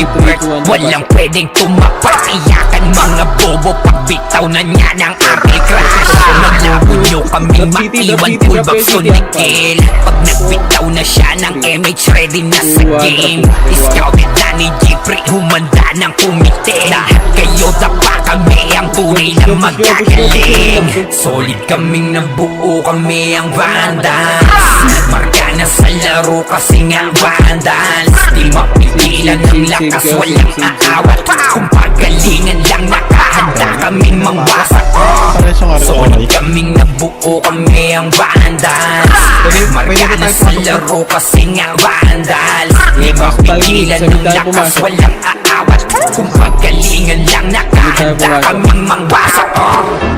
si Bert, walang pwedeng tumapat. Iyakan mga bobo, pagbitaw na niya ng apple crash. Malabo nyo kaming maiwan, pulbak sunikin. Pag nagbitaw na siya ng MH, ready na sa game. Scouted na ni Jeffrey, humanda ng kumite. Lahat kayo dapa, kami ang tunay na magagaling. Solid kaming nabuo, kami ang Vandals. Marka na sa laro kasi nga Vandals. Di mapigilan ng lakas, walang aawat. Kung pagalingan lang nakahanda kaming mangwasak. Solid kaming nabuo, kami ang Vandals. Marka na sa laro kasi nga Vandals. Di mapigilan ng lakas, walang aawat. Kung pagalingan lang nakahanda kaming mangwasak.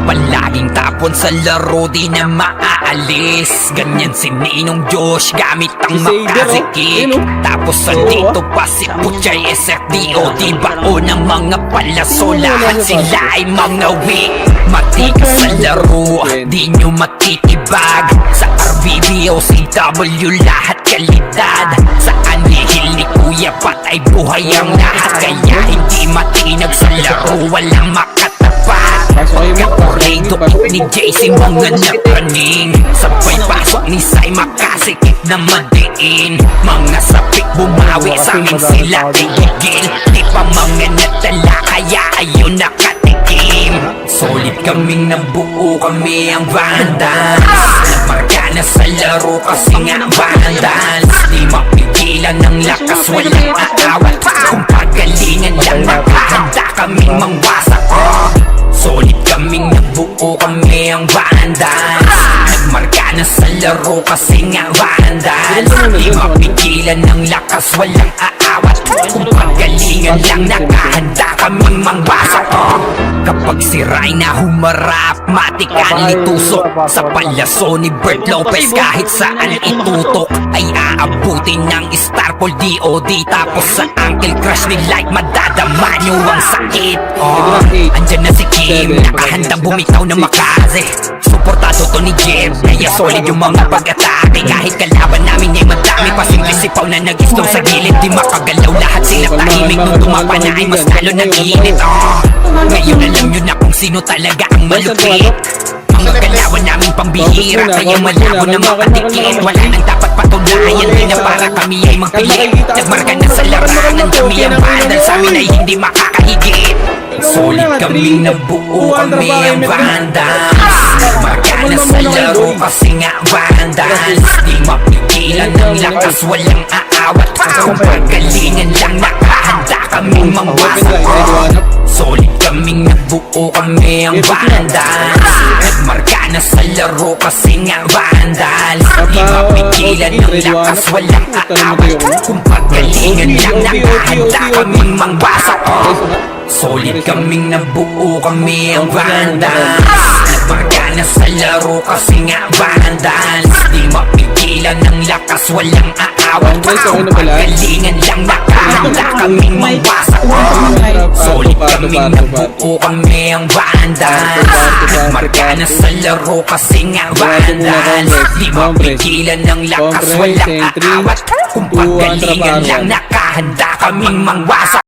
Palaging tapon sa laro, di na maaalis. Ganyan si Ninong Josh, gamit ang makasiki. Tapos andito pa si Puchay SFDO. Di bao ng mga palaso, lahat sila ay mga weak. Matikas sa laro, di nyo matitibag. Sa RBB o CW, lahat kalidad. Sa anihil ni Kuya Pat ay buhay ang lahat. Kaya hindi matinag sa laro, walang makatapat. Pagkaporado ni JC, mga nakaning. Sabay pasok ni Sai, makasikip na madiin. Mga sapik bumawi sa amin, sila tigigil. Di pa mga natala, kaya ayun nakatikim. Solid kaming nabuo, kami ang Vandals. Nagmarka na sa laro kasi nga Vandals. Di mapigilan ng lakas, walang aawat. Kung pagalingan lang nakahanda kaming mangwasak. Solid kaming nabuo, kami ang Vandals. Nagmarka na sa laro kasi nga Vandals. Di mapigilan ng lakas, walang aawat. Kung pagalingan lang nakahanda kaming mangwasak. Kapag si Rayna humarap, matikan itusok. Sa palaso ni Bert Lopez, kahit saan itutok ay aabutin ng Starpol DOD. Tapos sa Uncle Crush ni Light, madadama nyo ang sakit. Andyan na si Kim, nakahandang bumitaw na makaze. Suportado to ni Jeb, kaya solid yung mga pag-atake. Kahit kalaban namin ay madami, pasimple sipaw na nag-istong sa gilid. Di makagalaw, lahat sila tahimik. Nung tumapa na ay mas lalo nag-iinit. Ngayon alam nyo na kung sino talaga ang malupit. Mga kalawan namin pambihira, kaya malabo na makadikit. Wala nang dapat patunayan, di na para kami ay magpilit. Nagmarka na sa larangan, kami ang Vandals. Sa amin ay hindi makakahigit. Solid kaming nabuo, kami ang Vandals. Marka na sa laro kasi nga Vandals. Di mapigilan ng lakas, walang aawat. Kung pagalingan lang nakahanda kaming mangwasak. Solid kaming nabuo, kami ang Vandals. Nagmarka na sa laro kasi nga Vandals. Di mapigilan ng lakas, walang aawat. Kung pagalingan lang nakahanda kaming mangwasak. Solid kaming nabuo, kami ang Vandals. Nagmarka na sa laro kasi nga Vandals. Di mapigilan ng lakas, walang aawat. Kung pagalingan lang nakahanda kaming mangwasak. Solid kaming nabuo, kami ang Vandals. Nagmarka na sa laro kasi nga Vandals. Di mapigilan ng lakas, walang aawat. Kung pagalingan lang nakahanda kaming mangwasak.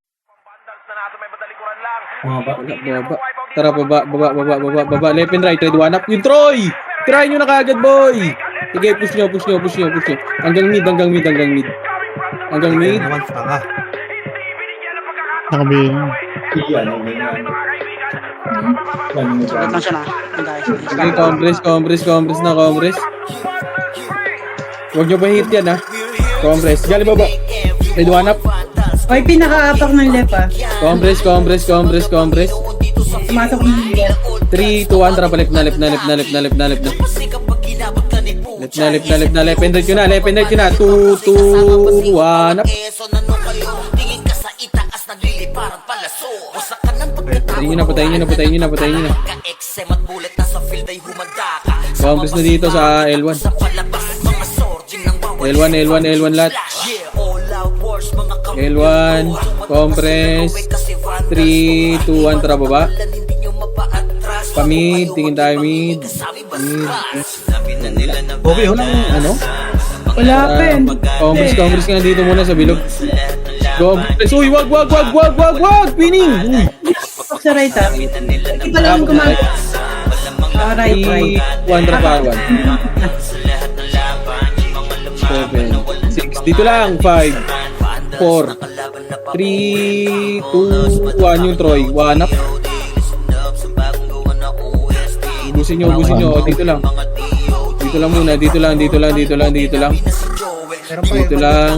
Tara, baba. Left and right, ready, one up. Yung Troy! Try nyo na kagad, boy! Sige, push nyo. Hanggang mid. Nakabil. Sige, compress na. Huwag nyo pa hit yan, ha? Compress. Gali, baba. Ready, one up. Ay, pinaka-apak ng left ah. Compress. Pumasok ng left. 3, 2, 1, tara pa left na. Left and right yun na. 2, 2, 1, up. Patayin nyo na. Compress na dito sa L1. L1 lahat. L1, compress. 3, 2, 1, tara baba. Pamid, tingin tayo mid. Wala pa yun. Compress nga dito muna sa bilog. Compres. Uy, wag. Winning. Uy. Apak sa right ah. Iba lang gumamit. Right. 1 drop R1. 7, 6. Dito lang. 5, 4, 3, 2, 1 yung Troy. 1 up. Ubusin nyo. Dito lang. Dito lang muna. Dito lang. Dito lang.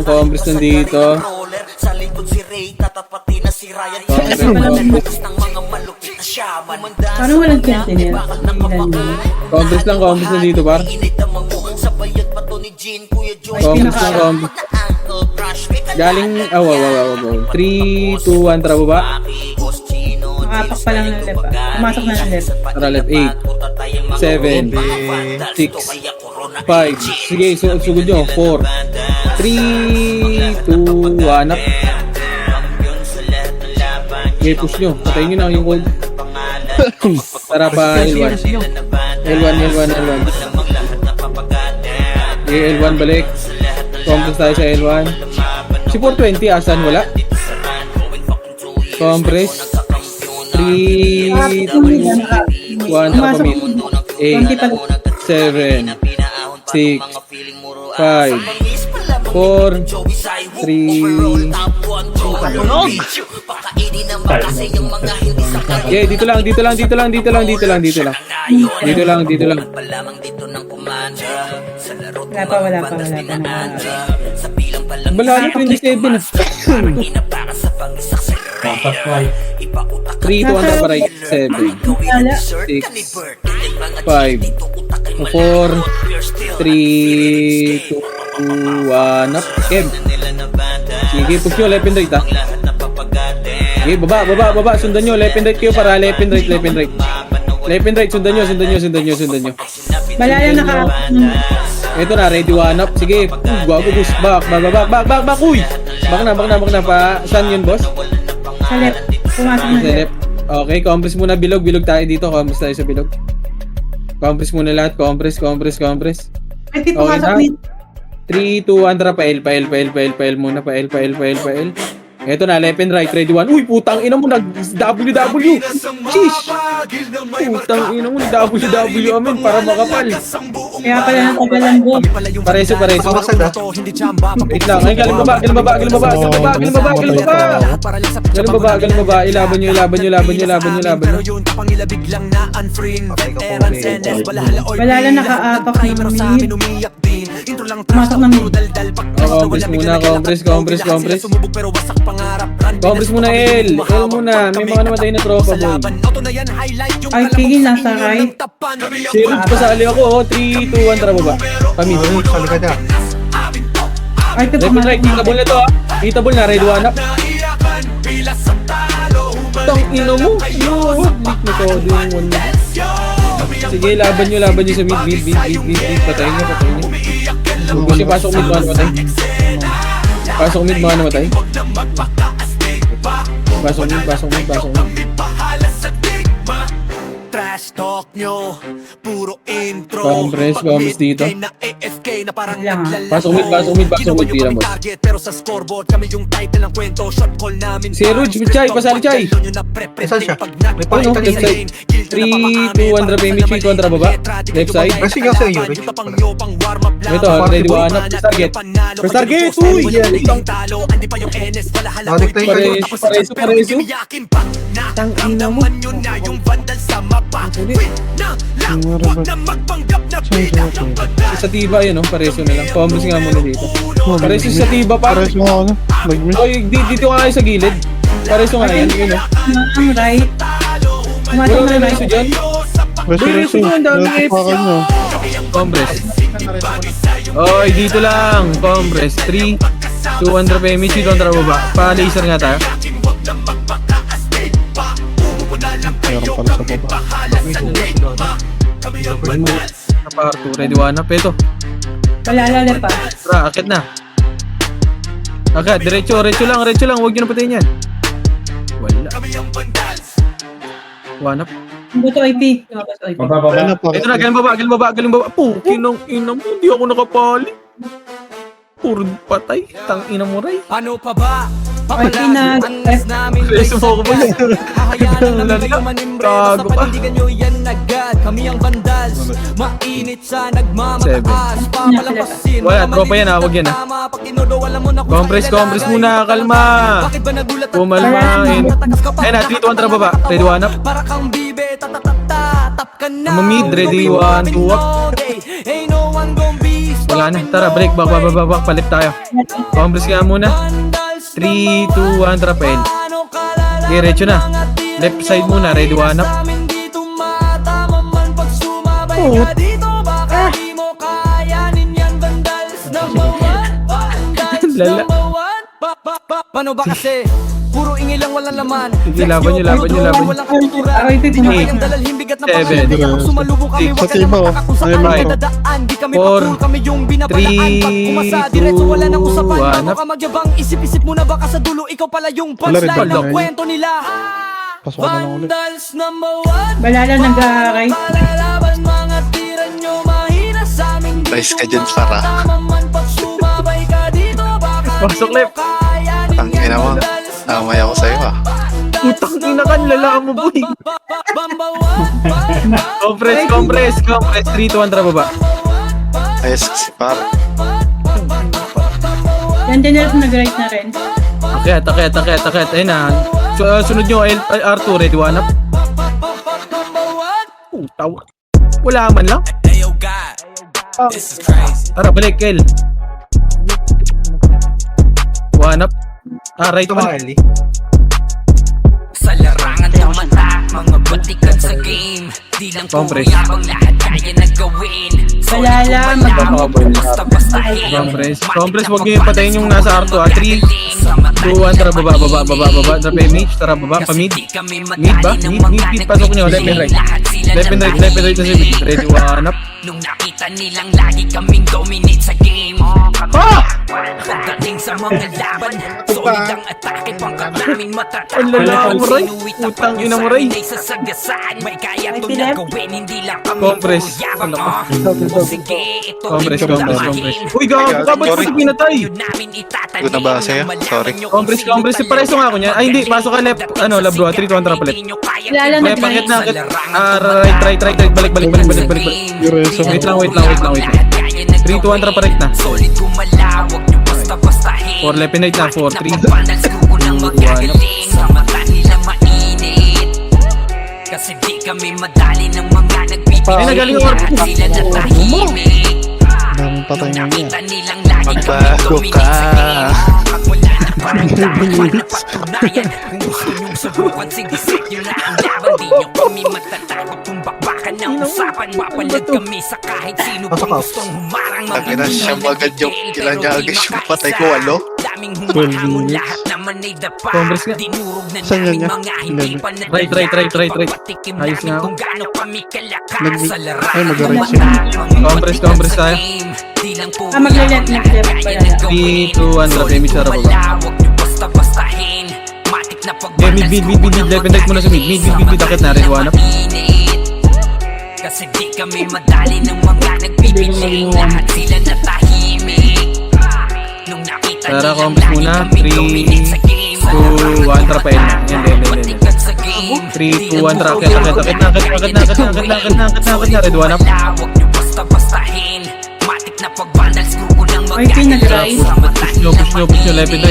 Compres nandito. Parang walang sentinel. Compres lang nandito, par. Compres. Galing, wow. 3, 2, 1, tara baba. Nakapak pa lang ng left ah. Pumasok na ng left. Tara left, 8, 7, 6, 5. Sige, sugod nyo. 4, 3, 2, 1 up. Okay, push nyo. Patayin nyo na yung gold. Tara pa, L1. L1. Okay, L1 balik. Compress tayo sa L1. Si 420, asan? Wala? Compress. 3, 2, 1, tara pa mid. 8, 7, 6, 5, 4, 3, yeah, dito lang. Wala pa. Balalo 27 na. 3 to 1 pa right. 7, 6, 5, 4, 3, 2, 1 up. Kev. Sige, push nyo, left and right ha. Sige, baba. Sundan nyo, left and right kayo para left and right. Left and right, sundan nyo. Malala naka-apak ng Ito na, ready 1 up. Sige, gago boost. Back. Uy! Back na pa. Saan yun, boss? sa left. Pumasok na Sa left. Okay, compress muna bilog tayo dito. Compress tayo sa bilog. Compress muna lahat. Compress. Ay, di pumasok Okay, mid. 3, 2, 1, tara pa L muna. Pa L. Ito na, left and right, ready 1. Uy, putang ina mo, nag-WW. Sheesh! Putang ina mo, nag-WW amin para makapal. Kaya pala ng tagalan ko. Pareso. Wait lang, ay, galing baba. Ilaban nyo. Malala naka-apak ng mid. Pumasok na mid. Compress muna L muna. May mga namatay na tropa, boy. Ay, tigil nasa right. Si Ruth, pasali ako. 3, 2, 1, tara baba. Kami. Ay, ito Left and pumasok right, na. hitable na to ha. Hitable na, ready 1 up. Tang ina mo. No, leak na to. Yung 1. Sige, laban nyo sa mid. Patayin nyo. Kasi pasok mid, mga namatay. Pasok mid. Trash talk nyo, puro intro. Compress dito. Lang, Pasok mid, tira mo. Pero sa scoreboard kami yung title ng kwento. Shot call namin. Si Ruj, Chay, pasali Chay. Saan siya? May Ano, pakita left side. 3, 2, 1, drop image, 3, 2, 1, drop baba. Left side. Kasi nga sa'yo, Rich. Ito, ready 1 up. First target. Uy! Pareso. Tang ina mo. Yung vandal sa mapa. Wait na lang. Huwag na magpanggap na bilang ng badal. Sa tiba yun, pareso na lang. Compress nga muna dito. Pareso sa tiba pa. Pareso nga ano, nag-miss. Oy, dito nga kayo sa gilid. Pareso nga yan, yun o. ng right. Pumasok Wala na na right. reso dyan. Reso, ang dami reso F. pa ka nyo. Compress. Oy, dito lang. Compress. 3, 2, 1, drop image, 3, 2, 1, drop baba. Pa-laser nga tayo. Meron pala sa baba. Par 2, ready 1 up. Ito. Malala left pa. Tara, akit na. Agad, diretso lang. Huwag nyo na patayin yan. Wala. 1 up. Buto IP. Lumabas IP. Ano pa? Ito na, galing baba. Pukinong ina mo, hindi ako nakapali. Puro patay. Tang ina mo, Ray. Ano pa ba Pinag- Angas namin Preso mo ko ba yan? Hahayaan lang namin kayo manimbre Basta Gago pa. panindigan nyo yan agad Kami ang vandals Mainit sa nagmamataas Papalampasin Wala, tropa yan, huwag yan, Pag tinodo alam mo na kung Compress, saan compress ilalagay. muna, kalma. Bakit ba nagulat at Kumalma. Ayun na, 3, 2, 1, tara baba. Ready, 1 up. Para kang bibe, tatatata, tap ka na. Mamid, ready, 1, 2 up. Ain't no one gon' be Wala na, tara, break, back, palit tayo. Compress nga muna. 3, 2, 1, tara, pail. Okay, recho na. Left side muna, ready, 1 up. Oh. Lala. Paano ba kasi? Puro ingi lang walang laman. Sige, laban nyo, laban nyo, laban nyo. Walang kultura. Aray, ito, Di eight, kayang dalhin bigat na seven, pangalan. Di ako sumalubong kami. Wag ka six, na five, makakakusa five, kami five, dadaan. Di kami four, pa-cool, kami yung binabalaan. Pag umasa, diretso wala nang usapan. two, Bago one, ka magyabang, isip-isip mo na baka sa dulo. Ikaw pala yung Wala rin punchline ba? ng kwento nila. Pasok ka na ulit. Vandals number 1. Balala nag-aaray. Palalaban mga tira nyo, mahina sa amin. Nice ka dyan, Farah. Tamaman pag sumabay ka dito, baka Pasok, di mo left. kayanin Ang yan, ina mo. Vandals Namay ako sa'yo ah. Putang ina ka, lala mo, boy. Compress. 3, 2, 1, tara baba. Ayos si Par. Yan din na nag-right na rin. Akit. Ayun na. Sunod nyo, R2, ready, 1 up. Putaw. Wala man lang. Tara, balik, Kel. 1 up. Right Ito mga man. Eli. Sa larangan ng mata, mga batikan sa game. Di lang puro Compress. yabang lahat kaya na gawin. Balala, Basta-bastahin. Compress, wag nyo yung patayin yung nasa R2, 3, 2, 1, tara baba. Tara pa mid, tara baba, pa mid. Mid ba? Mid, pasok nyo, left and right. Left and right na si mid. Ready, 1 up. Nung nakita nilang lagi kaming dominate sa game. Pagdating sa mga laban, solid ang atake, pangkat namin matatapon. Ang lala mo, Ray. Putang ina mo, Ray. Sagasaan, may kaya to na gawin, hindi lang kami Compress. puro yabang. Sige, ito Compress. damahin. Uy, gago ka, ba't Sorry. kasi pinatay? Yun namin itatanim Good na ba sa'yo? ng malaman Sorry. nyo Compress, kung si sino Pareso nga ako niyan. Ay, hindi, pasok ka left, labro, 3, 2, 1, tara palit. Balala May nag-right. pakit na, right, balik. Diretso. Wait lang. 3, 2, 1, tara palit na. Solid gumalawag nyo basta-bastahin. 4, left and right na, 4, 3. Napapanal ko nang magagaling. Sa mata nila mainit. Kasi di kami madali ng mga nagbibigay. Ay, nagaling ako. Lahat sila natahimik. Daming patay na niya. Nakita nilang lagi kami Magbago dominate ka. sa game. Pag wala na parang dapat napatunayan. Kung gusto nyong subukan, sige set nyo na ang laban. Di nyo kami magtatakot kung bakbakan ng usapan. Mapalag kami sa kahit sino Pasok kung ka. gustong humarang. Tangina siya agad yung ilan niya agad yung patay ko, walo? Daming 12 humahamon, minutes. lahat naman ay dapa. Congress nga. Dinurog na Saan namin yan mga hindi pa nadala. Right. Ipagpatikim Ayos namin nga. kung gaano kami kalakas Nag- sa larangan ay, mag-right ng siya. mata. Mga Congress batikan sa tayo. game. Di lang puro maglalat yabang na lahat left kaya pala. na gawin. 3, 2, 1, tara pa mid, tara baba. Malawag nyo basta-bastahin. Matik na Yeah, mid, left and right muna sa mid. Mid, akit na, ready, 1 up. Kasi di kami madali ng mga nagpipiling. Lahat sila natahimik. Nung nakita Tara, nilang Compress lagi muna. kami 3, dominate sa game. 2, 1, tara pa yan. Yan. Batikan sa game. 3, 2, 1, tara, akit na, ready, 1 up. Malawag nyo basta-bastahin. Matik na pagbandals, grupo ng Ay, pinag-right. Push nyo, left and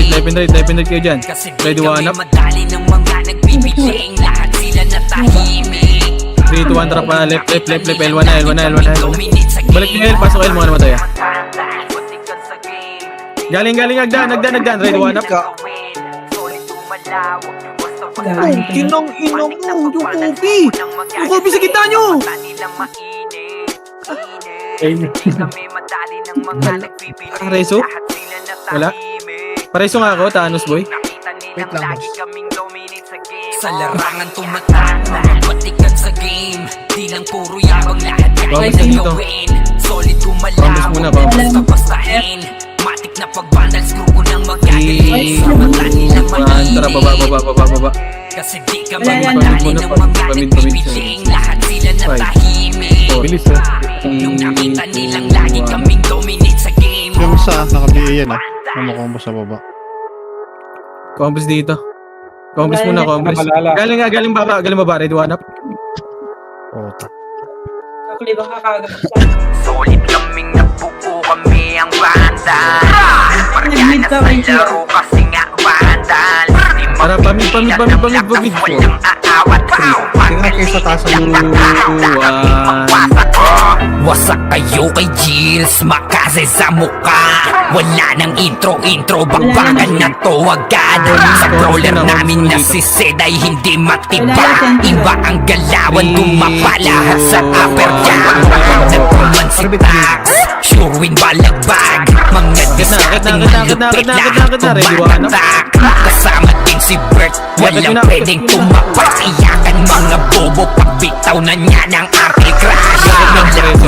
right kayo dyan. Kasi Ready, di 1 kami up. madali ng mga nagpipiling. Lahat sila natahimik. 3, 2, 1, tara pa, left, L1 na. Balik nyo L, pasok L, mga namatay ah. Galing, agdan, ready, 1 up. Kinong ino mo, yung kopi. Yung kopi sa kita nyo. Pareso? Wala? Pareso nga ako, Thanos boy. Wait lang, boss. Sa larangan tumatak, mga batikan sa game. Di lang puro yabang lahat kaya Promise na dito. gawin. Solid Promise gumalawag muna, nyo promise. basta-bastahin. Matik na pagbandals, grupo ng 3, magagaling. Sa mata nila 2, 1, tara, baba. kasi di kami Wala madali na. ng mga Pamid. nagpipiling. Lahat sila natahimik. Bilis ah. Nung nakita nilang lagi kaming dominate sa game. Yung sa naka-BA yan ah. Ano ko mo sa baba. Combos dito. Combos muna, combos. Nakalala. Galing baba, ready one up. Puta. Kakulibang kakagam. Solid kaming nabuo kami ang vandal. Markana sa laro kasi nga vandal. Di Tara, pamig. walang aawat. Tingnan kayo sa taas ng Wasak kayo kay Jills, makase sa mukha. Wala nang intro, bakbakan na to agad. Sa crawler namin na si Sed ay hindi matiba. Iba ang galawan, tumapalahat sa upper jam. Nagkuman si Tax, sure win balagbag. Mga diskateng malupit lahat tumatak. Kasama din si Bert, walang pwedeng tumapak. Iyakan mga bobo, pagbitaw na niya ng aking crash.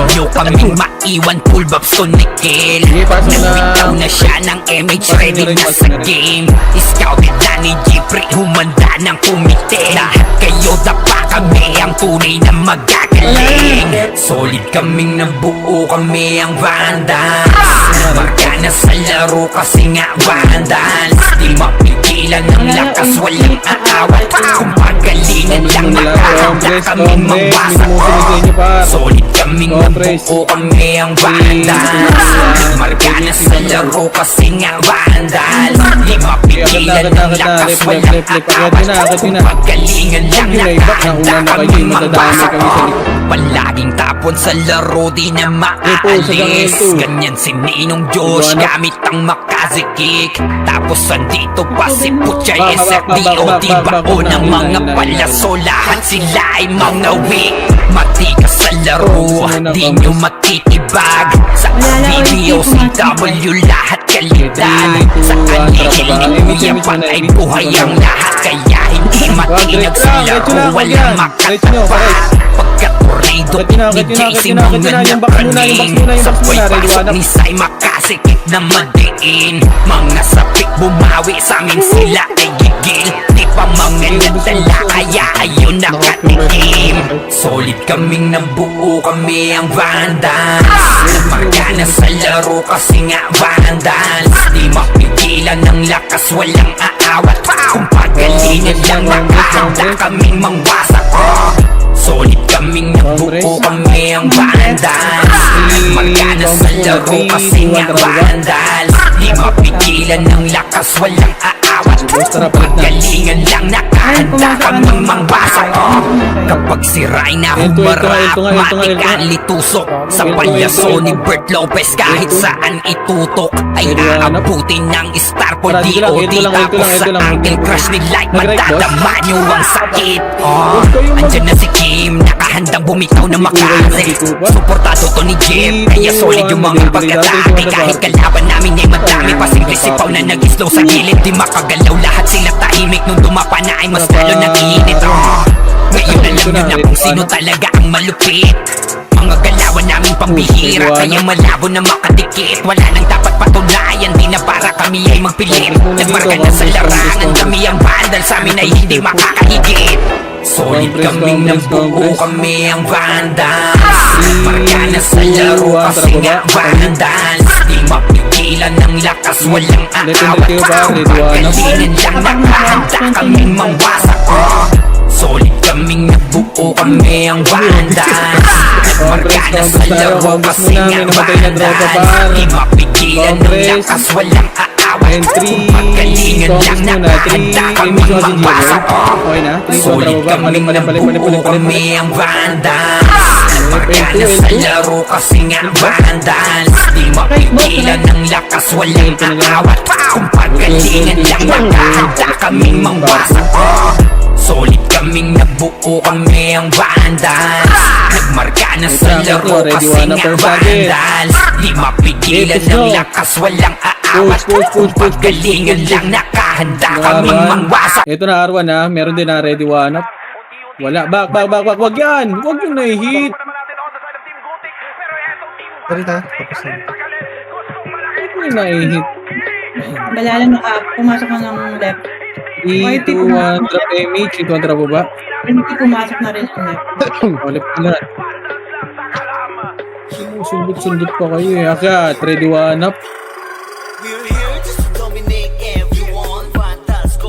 Nyo kaming maiwan, full babs to Nickel. Nagbitaw na siya ng MH, ready na sa game. Scouted na ni Jeffrey, humanda ng kumite. Lahat kayo dapa kami, ang tunay na magagaling. Solid kaming nabuo, kami ang vandals. Marka na sa laro kasi nga vandals. Di mapigilan ng lakas, walang aawat. Kung pagalingan lang makahanda kaming mawasak. Solid kaming nabuo, kami ang vandals. Marka na sa laro kasi nga vandals. Di mapigilan ng lakas, walang aawat. Kung pagalingan lang nakahanda kaming mawasak. Palaging tapon sa laro, di na maalis. Ganyan si Ninong Josh, gamit ang Makazi kick. Tapos andito pa si Puchay SFDO. Di ba o ng mga palaso, lahat sila ay mga weak. Matikas sa laro, di nyo matitibag. Sa BBO, CW, lahat kalidad. Sa kanihil ni Kuya Pat ay buhay ang lahat. Kaya hindi matinag sa laro, walang makatapat. Pagka-tornado ni JC mga napraning. Sabay pasok ni Sai makasikip na madiin. Mga sapik bumawi sa amin, sila ay gigil. Di pa mga nadala kaya ayun nakatikim. Solid kaming nabuo, kami ang vandals. Marka na sa laro kasi nga vandals. Di mapigilan ng lakas, walang aawat. Kung pagalingan lang nakahanda kaming mangwasak. Solid kaming nabuo, kami ang vandals. Marka na sa laro kasi nga vandals. Di mapigilan ng lakas, walang aawat. Kung pagalingan lang nakahanda kaming mangwasak. Kapag si Rayna humarap, matik ang litusok. Sa palyaso ni Bert Lopez, kahit saan itutok ay aabutin ng Starport DOD. Tapos sa Uncle Crush ni Light, madadama nyo ang sakit. Andyan na si Kim, nakahandang bumitaw na makase. Suportado to ni Jeff, kaya solid yung mga pag-atake. Kahit kalaban namin ay madami, pasimple sipaw na nag-slow sa gilid. Di makagalaw, lahat sila tahimik. Nung dumapa na ay mas lalo nag-iinit. Ngayon alam nyo na kung sino talaga ang malupit. Mga galawan namin pambihira, kaya malabo na makadikit. Wala nang dapat patunayan, di na para kami ay magpilit. Nagmarka na sa larangan, kami ang vandal, sa amin ay hindi makakahigit. Solid kaming nabuo, kami ang vandals. Marka na sa laro kasi nga vandals. Di mapigilan ng lakas, walang aawat. Kung pagalingan lang nakahanda kaming mangwasak. Solid kaming nabuo, kami ang vandals. Nagmarka na sa laro kasi nga vandals. Di mapigilan ng lakas, walang aawat. Kung pagalingan lang nakahanda kaming mangwasak. Solid kaming nabuo, kami ang vandals. Nagmarka na sa laro kasi nga vandals. Di mapigilan ng lakas, walang aawat. Kung pagalingan lang nakahanda kaming mangwasak. Solid kaming nabuo, kami ang vandals. Nagmarka na sa laro kasi nga vandals. Di mapigilan ng lakas, walang aawat. Kung pagalingan lang nakahanda kaming mangwasak. Ito na R1 ha, meron din na ready one up. Wala, back, wag yan. Wag yung na-hit. Salita, tapos na. Wag yung na-hit. Balala pumasok ka ng left. 3, 2, 1, drop MH, kontra po ba? Hindi pumasok na rin yung left. Ulit na. Sundot pa kayo eh. Akat, ready one up. We're here just to dominate everyone. Vandals go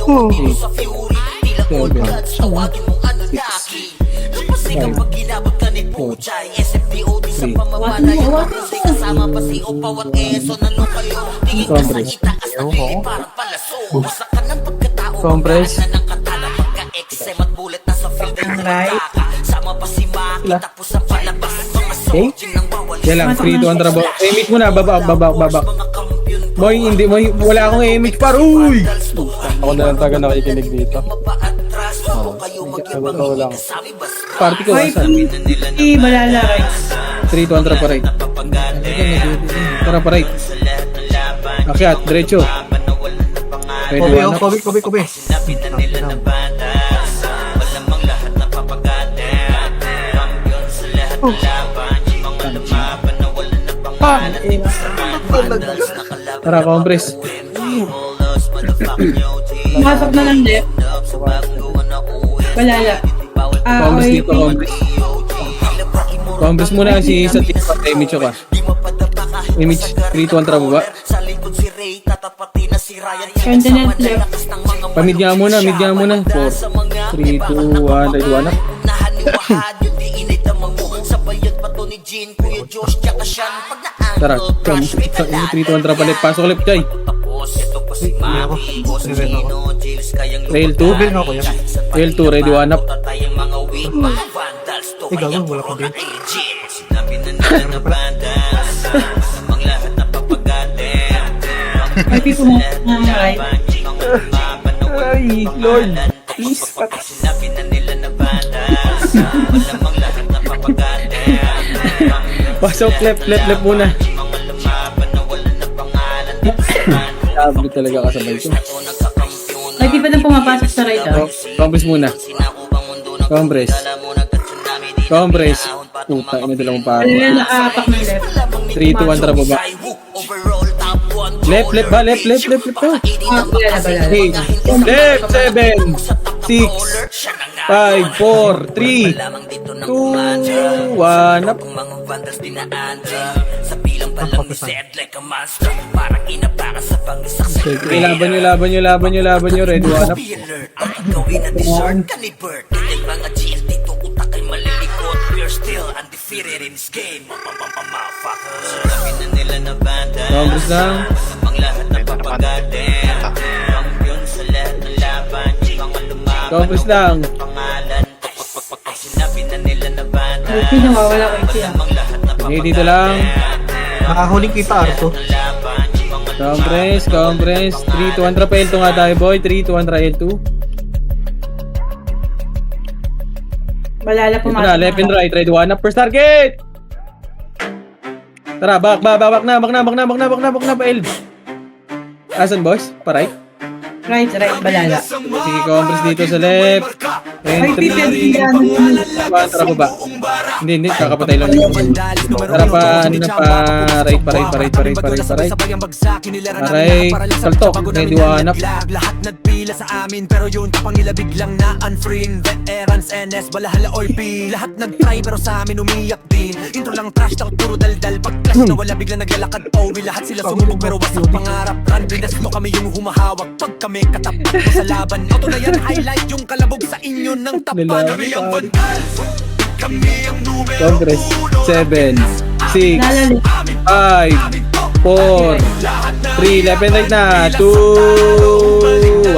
Sa fury, tila all gods, tawagin mong Anunnaki. Napasigang pag ginabot ka ni Puchay, SFDOD sa pamamalay. Hindi kasama pa si Opawat Eso, nalo kayo. Tingin ka sa itaas na pilit, parang palaso. Wasak ka ng pagkatao, Compress. pagkaan na ng katala. Pagka-XM at bullet na sa field ay nakataka. Sama pa si Maki, tapos ang palabas. Mga soldier ng bawal. Yan lang, 3 to Andra Boy. Emit muna, baba. Boy, hindi, boy, wala akong emit par. Uy! Ako na lang taga nakikinig dito. Totoo lang. Party ko, Ay, asan? Balala, right? 3 to Andra pa right. Tara pa right. Akyat, diretso. Ready, Kobe, one up. Kobe. Tara, compress. Pumasok na ng left. Balala. Compress Okay. dito, compress. Compress muna si sa team pa. Image ka. Image, 3 to Andra baba. Continent left. Pamid nga muna. 4, 3, 2, 1, ready, one up. Tara, come. 3 to Andra palit. Pasok left, Jay. Rail 2. Kobe nga ako yan. Rail 2, ready, one up. Gagawin, wala ka din. May pumasok na ng right. Ay, Lord. Please, pasok left muna. Sabi talaga kasabay ko. May pipa na pumapasok sa right, ah. Compress muna. Compress. Puta, ina dalawang pa. Balala, nakaapak ng left. 3 to 1, tara baba. Left ba? Left ba? Balala. Hey, left, 7, 6, 5, 4, 3, 2, 1, up. Okay, laban nyo, ready, one up. Compress lang. Compress lang. Okay, nawawala ko yung siya. Okay, dito lang. Nakahuling kita, Arto. Compress. 3 to 1, L2 nga tayo, boy. 3 to 1, L2. Balala Ito pumasok. na, left and right, ready, one up, first target! Tara, back na, pa L. Asan, boys? Pa right? Right, balala. Sige, compress dito sa left. And 3, 2, 1, tara baba. Hindi, kakapatay lang. Tara pa right. Aray, saltok, ready, one up. Lahat nagpila sa amin pero yun kapangila biglang na unfreeing veterans NS balahala or P lahat nagtry pero sa amin umiyak din intro lang trash talk puro daldal pag clash na wala biglang naglalakad Owi lahat sila sumubog pero wasak pangarap run binasito kami yung humahawak pag kami katapos sa laban auto na yan highlight yung kalabog sa inyo ng tapan kami ang bandal kami ang numero Compress, 7, 6, Balala. 5, 4, 3, left and right na. 2, 1.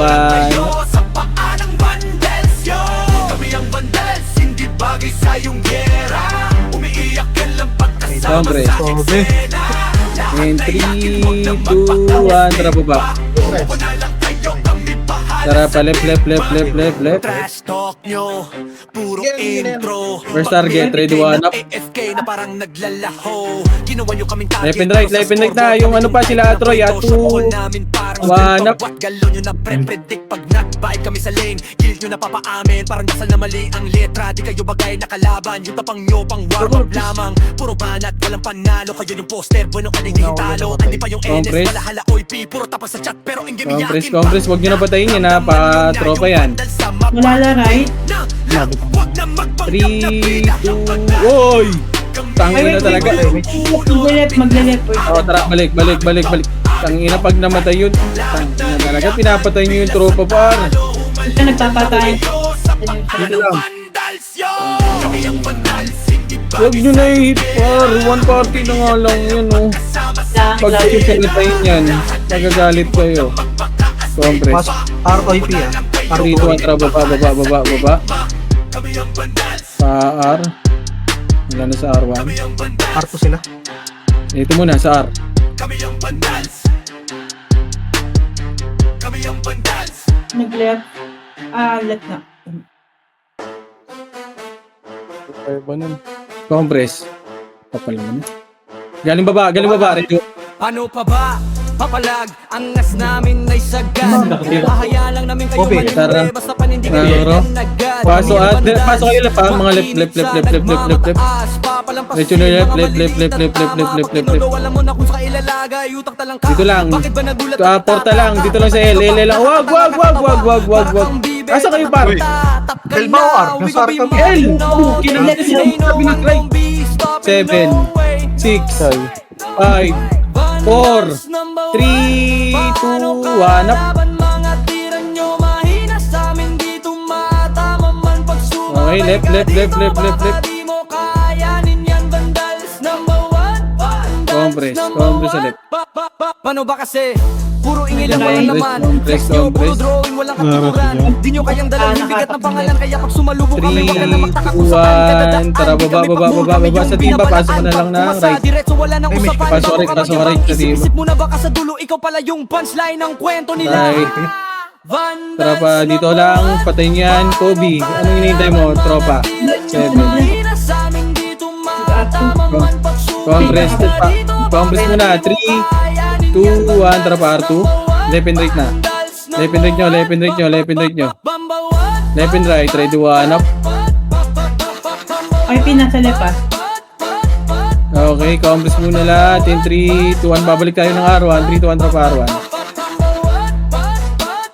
sa paa ng bandels yo kami ang bandels hindi bagay sa iyong gera umiiyak ka lang pagkasama Compress. sa eksena And 3, 2, 1, tara baba. Tara pa left. Trash talk nyo, puro intro. First target, ready, one up. AFK na parang naglalaho. Ginawa nyo kaming target. Left and right na. Yung ano pa sila, Troy, at 2, 1 up. Galo nyo na pre-predict pag nag-bike kami sa lane. Kill nyo na papaamin, parang dasal na mali ang letra. Di kayo bagay na kalaban, yung tapang nyo pang warm up lamang. Puro banat, walang panalo. Kayo yung poster, bueno ka din talo. Hindi pa yung NS, Compress. malahala OIP. Puro tapos sa chat, pero ang game yakin. Compress, wag nyo na patayin yan ha, pa tropa yan. Balala, right. 3, 2, oy! Tangin na talaga. Maglaleft. Oh, tara, balik. Tangina pag namatay yun. Tangina Talaga pinapatay niyo yung tropa par. Ito nagpapatay. Dito lang. Huwag nyo na i-hit par. One party na nga lang yun oh. Pag pinatayin yan, magagalit kayo. Compress. Pasok. ROIP ah. Dito ang tra, baba. Sa R. Wala na sa R1. R2 sila. Dito muna sa R. Nag-left. Left na. Ay, ba nun? Compress. Kapal naman. Galing baba, Redo. Ano pa ba? Papalag, angas namin ay sagad. Hahaya lang namin kayo Bobby, tara. manipre. Basta panindigan Tara. yan agad. Pasok kayo left ha, mga left. Medyo na left. Alam mo na kung sa ilalagay, utak talang ka. Dito lang. Bakit ba nagulat? Porta lang, dito lang sa L lang. Wag. Asa kayo par? L ba o R? Nasa R kami. L! Kinang sabi ni Craig. 7, 6, 5, 4, 3, 2, 1, up. Okay, left. Compress sa left. Paano ba kasi? Puro ingil lang Compress, naman. compress, Flex nyo, puro compress. drawing, walang katuturan. Di nyo kayang dalawin bigat ng pangalan. Kaya pag sumalubog 3, kami, wag na 2, magtaka kung saan kadadaan. 1. Tara, Di kami baba pagmura, sa may timba. yung Pasok ka na lang na pinabalaan. right. Diretso, wala nang Ay, usapan. pasok right, Bago ka pasok right magyabang, sa timba. isip-isip mo na baka sa dulo, ikaw pala yung punchline ng kwento nila. Right. Tara pa, dito lang. Patayin yan. Kobe, anong hinihintay mo, tropa? 7. Compress muna. 3, 2, 1. Tara pa, R2. Left and right na. Left and right nyo. Left and right. Ready, 1, up. Okay, nasa left ah. Okay, compress muna lahat. In 3, 2, 1. Babalik tayo ng R1. 3, 2, 1. Tara pa, R1.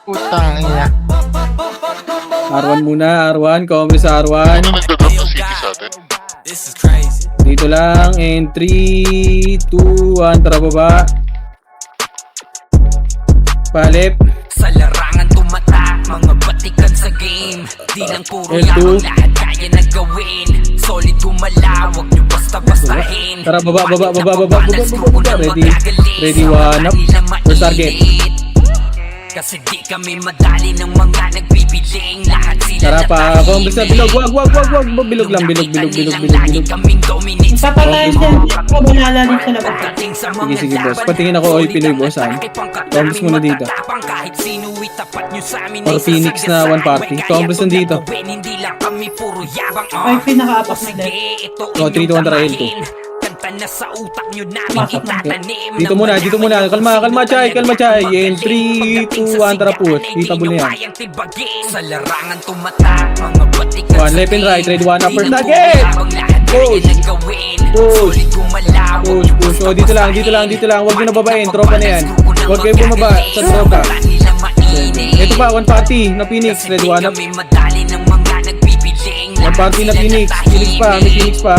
Putang ina. R1 muna, R1. Compress sa R1. Dito lang. In 3, 2, 1. Tara baba. Palip. Sa larangan tumatak, mga batikan sa game. Di lang puro L2. lamang lahat kaya na gawin. Solid gumalaw, wag nyo basta-bastahin. Tara, baba. Balance ko na Ready, magagaling. ready, Sa mata 1 up. nila First target. mainit. Kasi di kami madali ng mga nagbibiling. Lahat sila Tara pa, natahimik. compress sa bilog. Wag. Bilog lang, bilog. Lagi kaming dominate sa Papatayin game. siya. Wala din sa labas. Pagdating sa mga Sige, boss. laban, Patingin ako, oy, Pinoy, boss, ah. Compress muna dito. Kahit sino itapat nyo sa amin Or ay Phoenix na sasagasaan. one party. Kaya Compress kung nandito. gagawin, hindi lang kami puro yabang. Ay, pinaka-apak na Sige, ito Oh, 3, 2, 1, tara, L2. Kanta na sa utak nyo namin Pasok na. itatanim. Dito muna. Kalma, Chay. In 3, 2, 1. Tara push. Itabol na yan. Sa larangan tumatak, mga batikan 1, left and right. Ready, 1 up. First target. Push. Push. Oh, dito lang. Huwag nyo nababain. Tropa na yan. Huwag kayo bumaba sa tropa. Ito pa, one party na Phoenix. Ready, 1 up. One party na Phoenix. May Phoenix pa.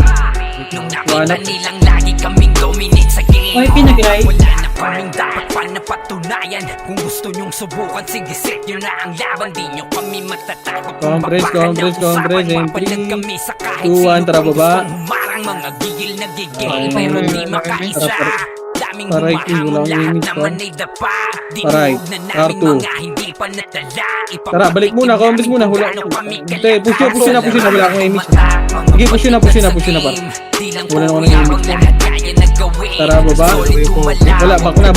One up. Nilang lagi kaming dominate sa game. Okay, pinag-right. Wala na kaming dapat pa napatunayan. Kung gusto nyong subukan, sige set nyo na ang laban. Di nyo kami matatakot. Compress. And 3, 2, 1. Tara baba. Humarang mga gigil na gigil. Ay, Pero di ay, makaisa. ay, Daming Paray, humahamon, walang lahat limit pa. naman ay dapa. Paray, Dinuog na namin R2. mga hindi pa natala. Tara, balik muna. Compress muna. Hula. Hindi, push na. Wala akong image. Sige, push na pa. Wala na ako ng image. Tara, baba. Wala, bak na.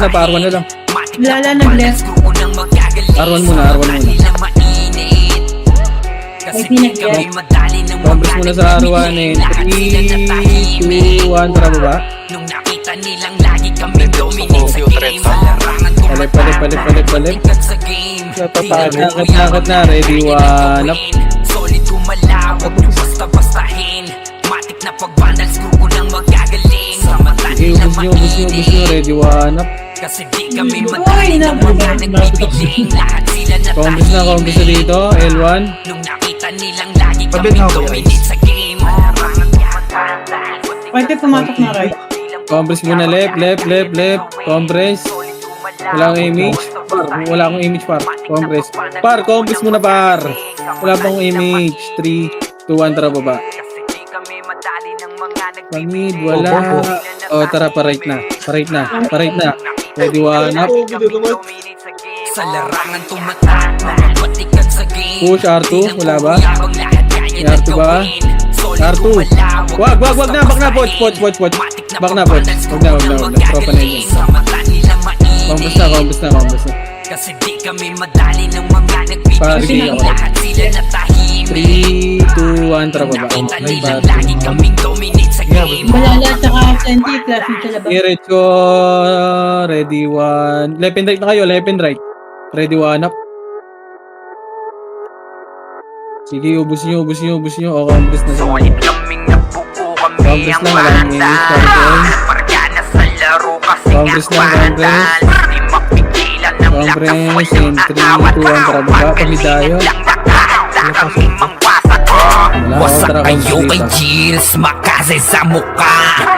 Pa R1 na lang. Lala nag-left. R1 muna. Ay, pinag-left. Compress muna sa R1. And 3, 2, 1. Tara baba. Nung nakita nilang lagi kami dominate sa game. Sa larangan Palip. batikan sa game. Nakit na. Ready, 1 up. Solid gumalaw, wag nyo basta-bastahin. Matik na pag-vandals, grupo nang magagaling. Sa mata Okay, nila ubus nyo. mainit. Ready, 1 up. Kasi di kami madali ng mga nagbibiling. Lahat sila Compress na natahimik. dito. L1. Nung nakita nilang lagi Pabig kami na ako, dominate sa game. Pwede pumatok na right. Compress muna. Left. Compress. Walang image. Wala akong image, par. Compress. Par, compress muna, par. Wala pang image. 3, 2, 1, tara baba. Pamid, wala. O, tara, pa-right na. Pa-right na. Pa-right na. Ready, 1, up. Sa larangan tumatak, mga batikan sa game. Push, R2, wala ba? May R2 ba? R2. Wag na. Back na, Poch. Back na, Poch. Wag na. Tropa na yun. Kombos na. Kasi di kami madali ng mga Pare, nagbibigay ako. lahat sila na tahimik. 3, 2, 1, tara baba. Nakita Okay, nila pare. lagi kaming dominate sa game. Malala at saka Senti, classmate sa labas. Diretso. Ready, 1. Left and right na kayo. Left and right. Ready, 1, up. Sige, ubus nyo. O, compress na sa mga. Sulit kaming nabuo kami Compress ang lang, walang banda. image, pare. Pargana sa laro kasi Compress ang lang, bandal. Di mapigilan ng lakas Compress, walang and 3, aawat. 2, 1, tara baba. Pamidayo. Lang nakahanda kaming mangwasak. Wala, Wasak tara, kayo compress kay dito. Jills, makase sa muka.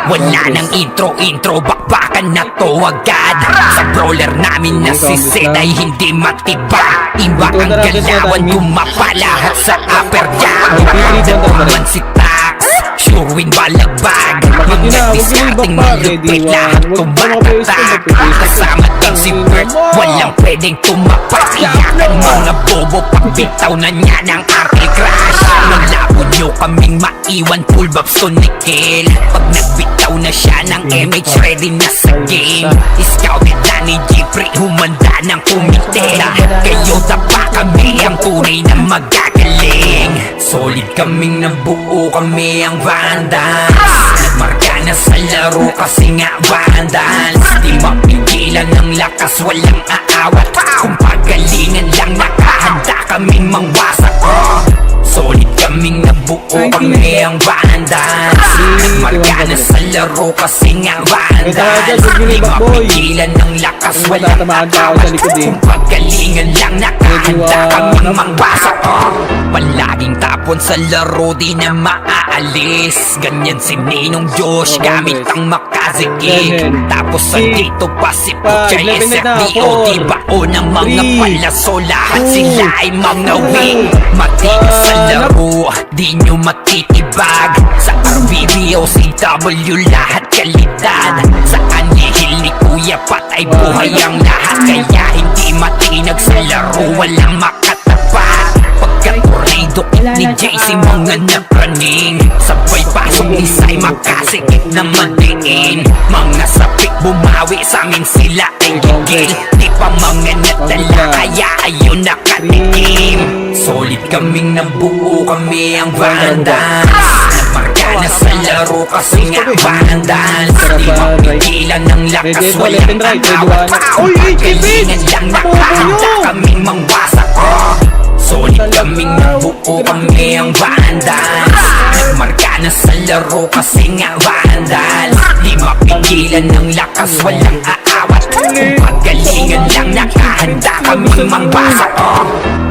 Wala nang intro, bakbakan na to agad. Sa brawler namin na si Zed ay hindi matiba. Iba Ito ang na rin sa galawan, timing. gumapalahat sa upper jab. Ay, P3 dyan, tara, Man si Tax, sure win balagbag. Wag yun na, Mga wag yun discarding yung back pa. Ready, malupit, one. lahat Wag tumatatak. Kasama din si Bert, walang pwedeng tumapak. Iyakan mga bobo, pagbitaw na niya ng Uncle Crash. Malabo nyo kaming maiwan, full babs to Nickel. Pag nagbitaw na siya ng MH, ready na sa game. Scouted na ni Jeffrey, humanda ng kumite. Kayo tapa kami, ang tunay na magagaling. Solid kaming nabuo, kami ang Vandals. Nagmarka na sa laro kasi nga Vandals. Di mapigilan ng lakas, walang aawat. Kung pagalingan lang, nakahanda kaming mangwasak. Solid kaming nabuo, kami ang Vandals. Nagmarka na sa laro kasi nga Vandals. Di mapigilan ng lakas, walang aawat. Kung pagalingan lang, nakahanda kaming mangwasak. Palaging tapon sa laro, di na maaalis. Ganyan si Ninong Josh, gamit ang makazikik. Tapos andito pa si Puchay SFDO. Diba o ng mga palaso, lahat sila ay mga wing. Matigas sa laro, di nyo matitibag. Sa RVBO, CW, lahat kalidad. Sa anihil ni Kuya Patay, buhay ang lahat. Kaya hindi matinag sa laro, walang makatapat. Pagkatorido ni JC, mga napraning. Sabay pasok ni Sai, makasikip na madiin. Mga sapik bumawi, sa amin sila ay gigil. Di pa mga natala, kaya ayun nakatikim. Solid kaming nabuo, kami ang Vandals. Nagmarka na sa laro kasi nga Vandals. Di mapigilan ng lakas, walang aawat. Kung pagalingan lang, nakahanda kaming mangwasak. Solid kaming nabuo, kami ang Vandals. Nagmarka na sa laro kasi nga Vandals. Di mapigilan ng lakas, walang aawat. Kung pagalingan lang, nakahanda kaming mangwasak.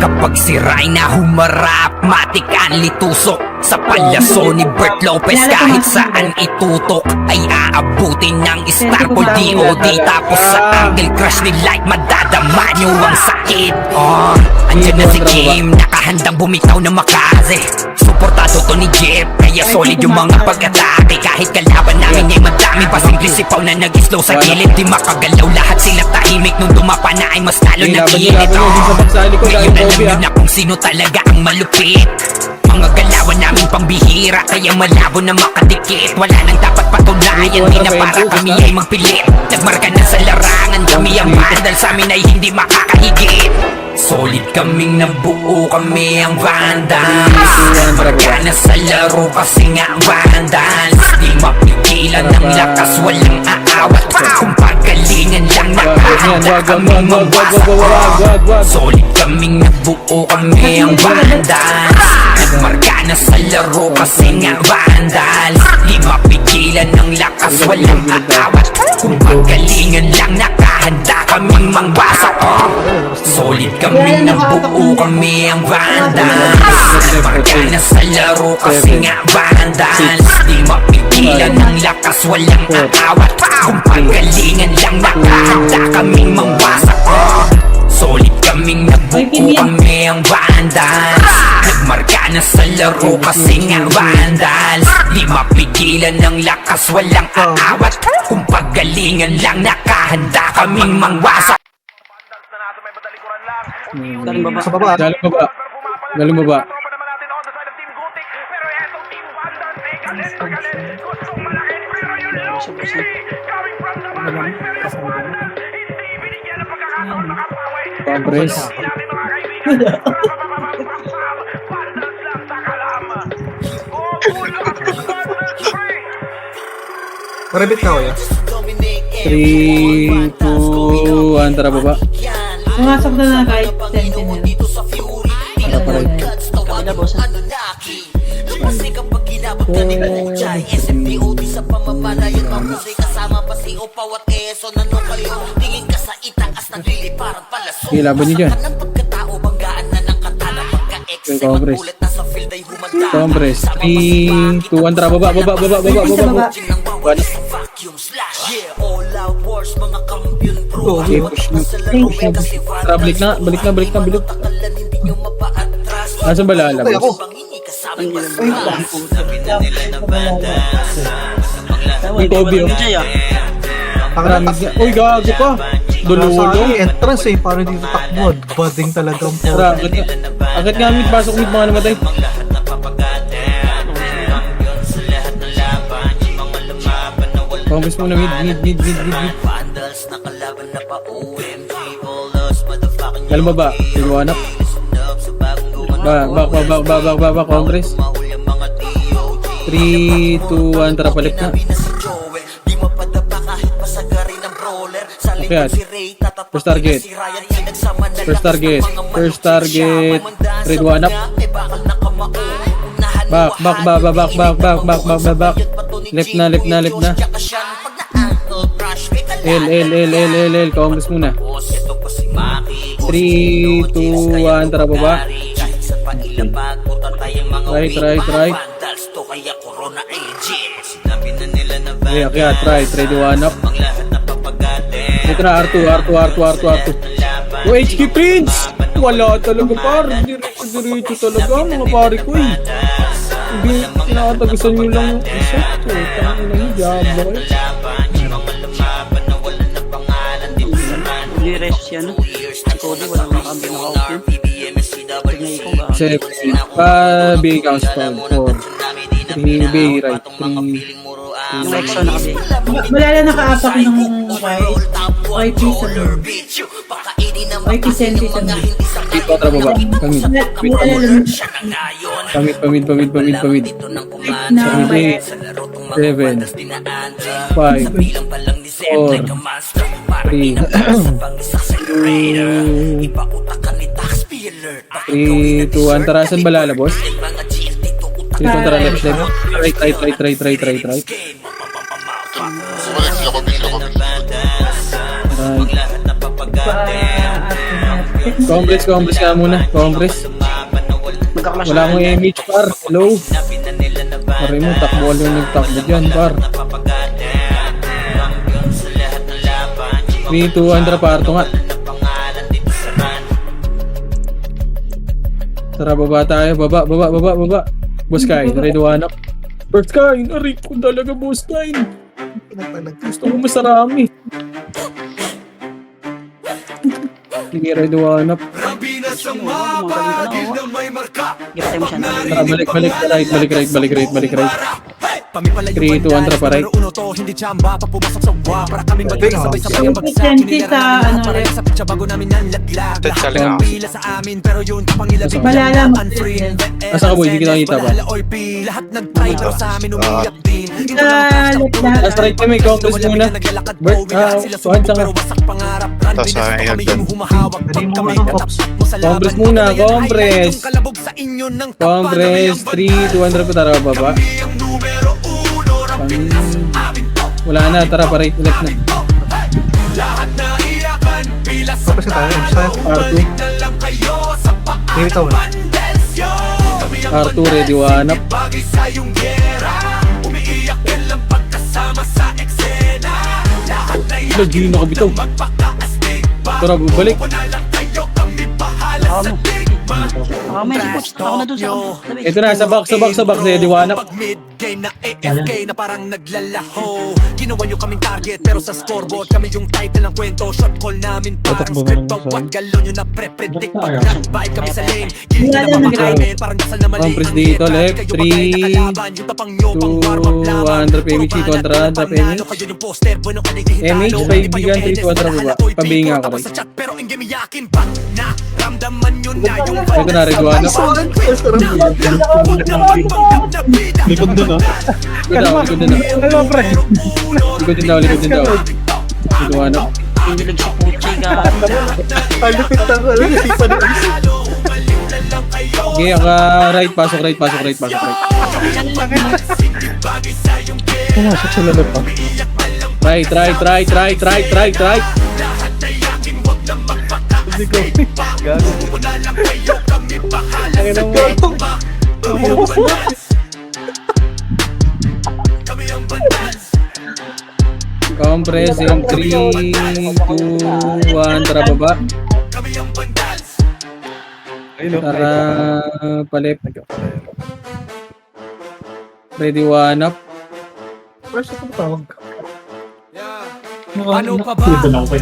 Kapag si Rayna humarap, matik ang litusok. Sa palaso ni Bert Lopez, kahit saan itutok ay aabutin ng Starpol DOD. Tapos sa Uncle Crush ni Light, madadama nyo ang sakit. Andyan na si Kim, nakahandang bumitaw na makaze. Suportado to ni Jeff, kaya solid yung mga pag-atake. Kahit kalaban namin ay madami, pasimple sipaw na nag-slow sa gilid. Di makagalaw, lahat sila tahimik. Nung dumapa na ay mas lalo nag-iinit. Ngayon alam nyo na kung sino talaga ang malupit. Mga galawan namin pambihira, kaya malabo na makadikit. Wala nang dapat patunayan, di na para kami ay magpilit. Nagmarka na sa larangan, kami ang Vandals, sa amin ay hindi makakahigit. Solid kaming nabuo, kami ang Vandals. Nagmarka na sa laro kasi nga Vandals. Di mapigilan ng lakas, walang aawat. Kung pagalingan lang, nakahanda kaming mangwasak. Solid kaming nabuo, kami ang Vandals. Nagmarka na sa laro kasi nga Vandals. Di mapigilan ng lakas, walang aawat. Kung pagalingan lang, nakahanda kaming mangwasak. Solid kaming nabuo, kami ang Vandals. Nagmarka na sa laro kasi nga Vandals. Di mapigilan ng lakas, walang aawat. Kung pagalingan lang, nakahanda kaming mangwasak. dance. Nagmarka na sa laro kasi nga vandals. Di mapigilan ng lakas, walang aawat. Kung paggalingan lang, nakahanda kaming mangwasak. Sa baba. Galing baba. Galing baba. Pambres. Marabit ka, kuya. 3, 2, 1, tara baba. Pumasok na kahit sentinel. Tara pa rin. Kabila, boss. Kasi kapag ginabot ka ni Kuchay SMPOD sa pamamalayan mahusay kasama pa si Opawat Eso Nanukaliw tingin ka sa itaas ng liliparan palaso Okay, laban niyo dyan. ng pagkatao banggaan na ng katana pagka-ex Okay, Congress. ulit na sa field ay humanda Congress. 3, 2, 1, tara baba, baba, baba, baba, baba. ng bawal sa vacuum slash yeah all out wars mga kampiyon bro Okay, push mo. kasi Tara, balik na, balik na, balik na, balik. takalan hindi nyo mapaatras Nasaan ba lalabas? Ay, ako. pangingi kasama mas Yung Kobe, oh. Maraming niya. Uy, gago ka. Nasa Dululong. entrance eh, parang dito takbo. Bading talaga ang Tara, agad nga mid, pasok mid, mga namatay. Congress muna mid. Galing baba, iwanap. Ba, Congress. 3, 2, 1, tara palit na. Okay, first target. First target. Red one up. Back. Left na. L. Congress muna. 3, 2, 1, tara baba. Right. Okay, try. Try the one up. Ito na, R2. Oh, HK Prince! Wala talaga, par. Diretso talaga, mga pare ko eh. Hindi, kinakatagusan nyo lang yung isa. Tangin na yung diablo kayo. Hindi res siya, no? Si Cody, walang nakabing naka-out yun. Tignan ko ba? 7, B counts down. 4, 3, B right. 3, Yung extra nakabing. Wala na nakaapak ng YT sa loob. YT senti sa loob. dito, tara baba. Pamid. 7, 5, 4, 3, 2, 1. Tara, saan ba lalabos? Dito, tara, left. Right. Congress ka muna. Congress. Magkakalas Wala akong image, par. Hello. Pare mo, takbo yung nagtakbo dyan, par. 3, 2, 1, tara, parto nga. Tara, baba tayo. Baba. Boss Kyle, ready one up. First Kyle, narik ko talaga, Boss Kyle. Gusto ko masarami. Sige, ready one up. Get time siya na. Tara, balik right. 3, 2, 1, tara pa right. Hindi chamba pag pumasok sa wa para kaming sabay-sabay ang bagsak Senti sa ano para rin. sa pitsa bago namin nanlaglag That's lahat talaga. ng pila sa amin pero yun kapangilabig Malalaman. unfree Asa ka, boy? Hindi kita nakita ba? lahat nag-try pero sa amin umiyak din ito Last right kami, Congress muna. Tuhan sa nga. wasak pangarap Tapos sa akin, kami yan. yung humahawak pag kami katapos mo sa laban Congress muna, Congress. kalabog sa inyo ng Congress, 3, 2, 1, tara pa, tara baba. Wala na, tara pa right, left na. Tapos na tayo. R2. Dito mo na. R2, ready one up. Lagi na nakabitaw. Tara, balik. May support. Ako na dun sa tabi. Ito na, sa box, ready one up. Pag mid-game na AFK na parang naglalaho. Ginawa nyo kaming target pero sa scoreboard kami yung title ng kwento. Shot call namin parang script. Bawat galaw nyo na pre-predict. Pag nag-bite kami sa lane, guilty na mamakain. Parang dasal na mali. Compress dito, left, 3, 2, 1, drop image, 2, 1, drop image. MH, 5 bigan, 3, 2, 1, baba. Pabinga ako rin. Pero in game yakin pa na ramdaman nyo na yung Ito na, ready one up. Likod dun, ah. Likod din daw. Ready one up. Pinilig si Pucci ka. Ang lupit na ko. Alam, isipan na isa. Okay, right, pasok right. Pumasok sila na pa. Right. Hindi ko. Gago. Ang ina mo. Compress yung 3, 2, 1, tara baba. Ayun, Tara palip. Ready one up. Fresh ito tawag. Ano pa ba?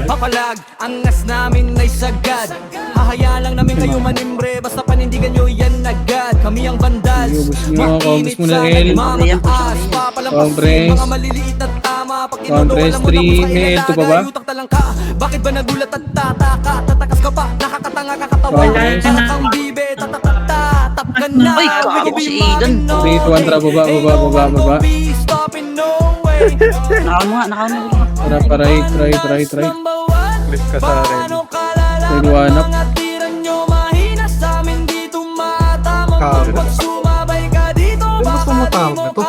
Papalag, angas namin ay sagad. Hahaya lang namin kayo manimbre. Basta panindigan nyo yan agad. Kami ang bandals. Ubus nyo, compress muna L. Mamataas. Papalampasin mga maliliit na tama. Pag Compress 3, may L2 pa ba? Utak talang ka. Bakit ba nagulat at tataka? Tatakas ka pa, nakakatanga kakatawa. Compress. Ang bibe, tatatata. Tap ka na. Ay, gago si Aidan. 3, 2, 1, tara baba. Nakaano mo. Tara pa right. Click ka sa red. Ready one up. Mas tumatawag na to.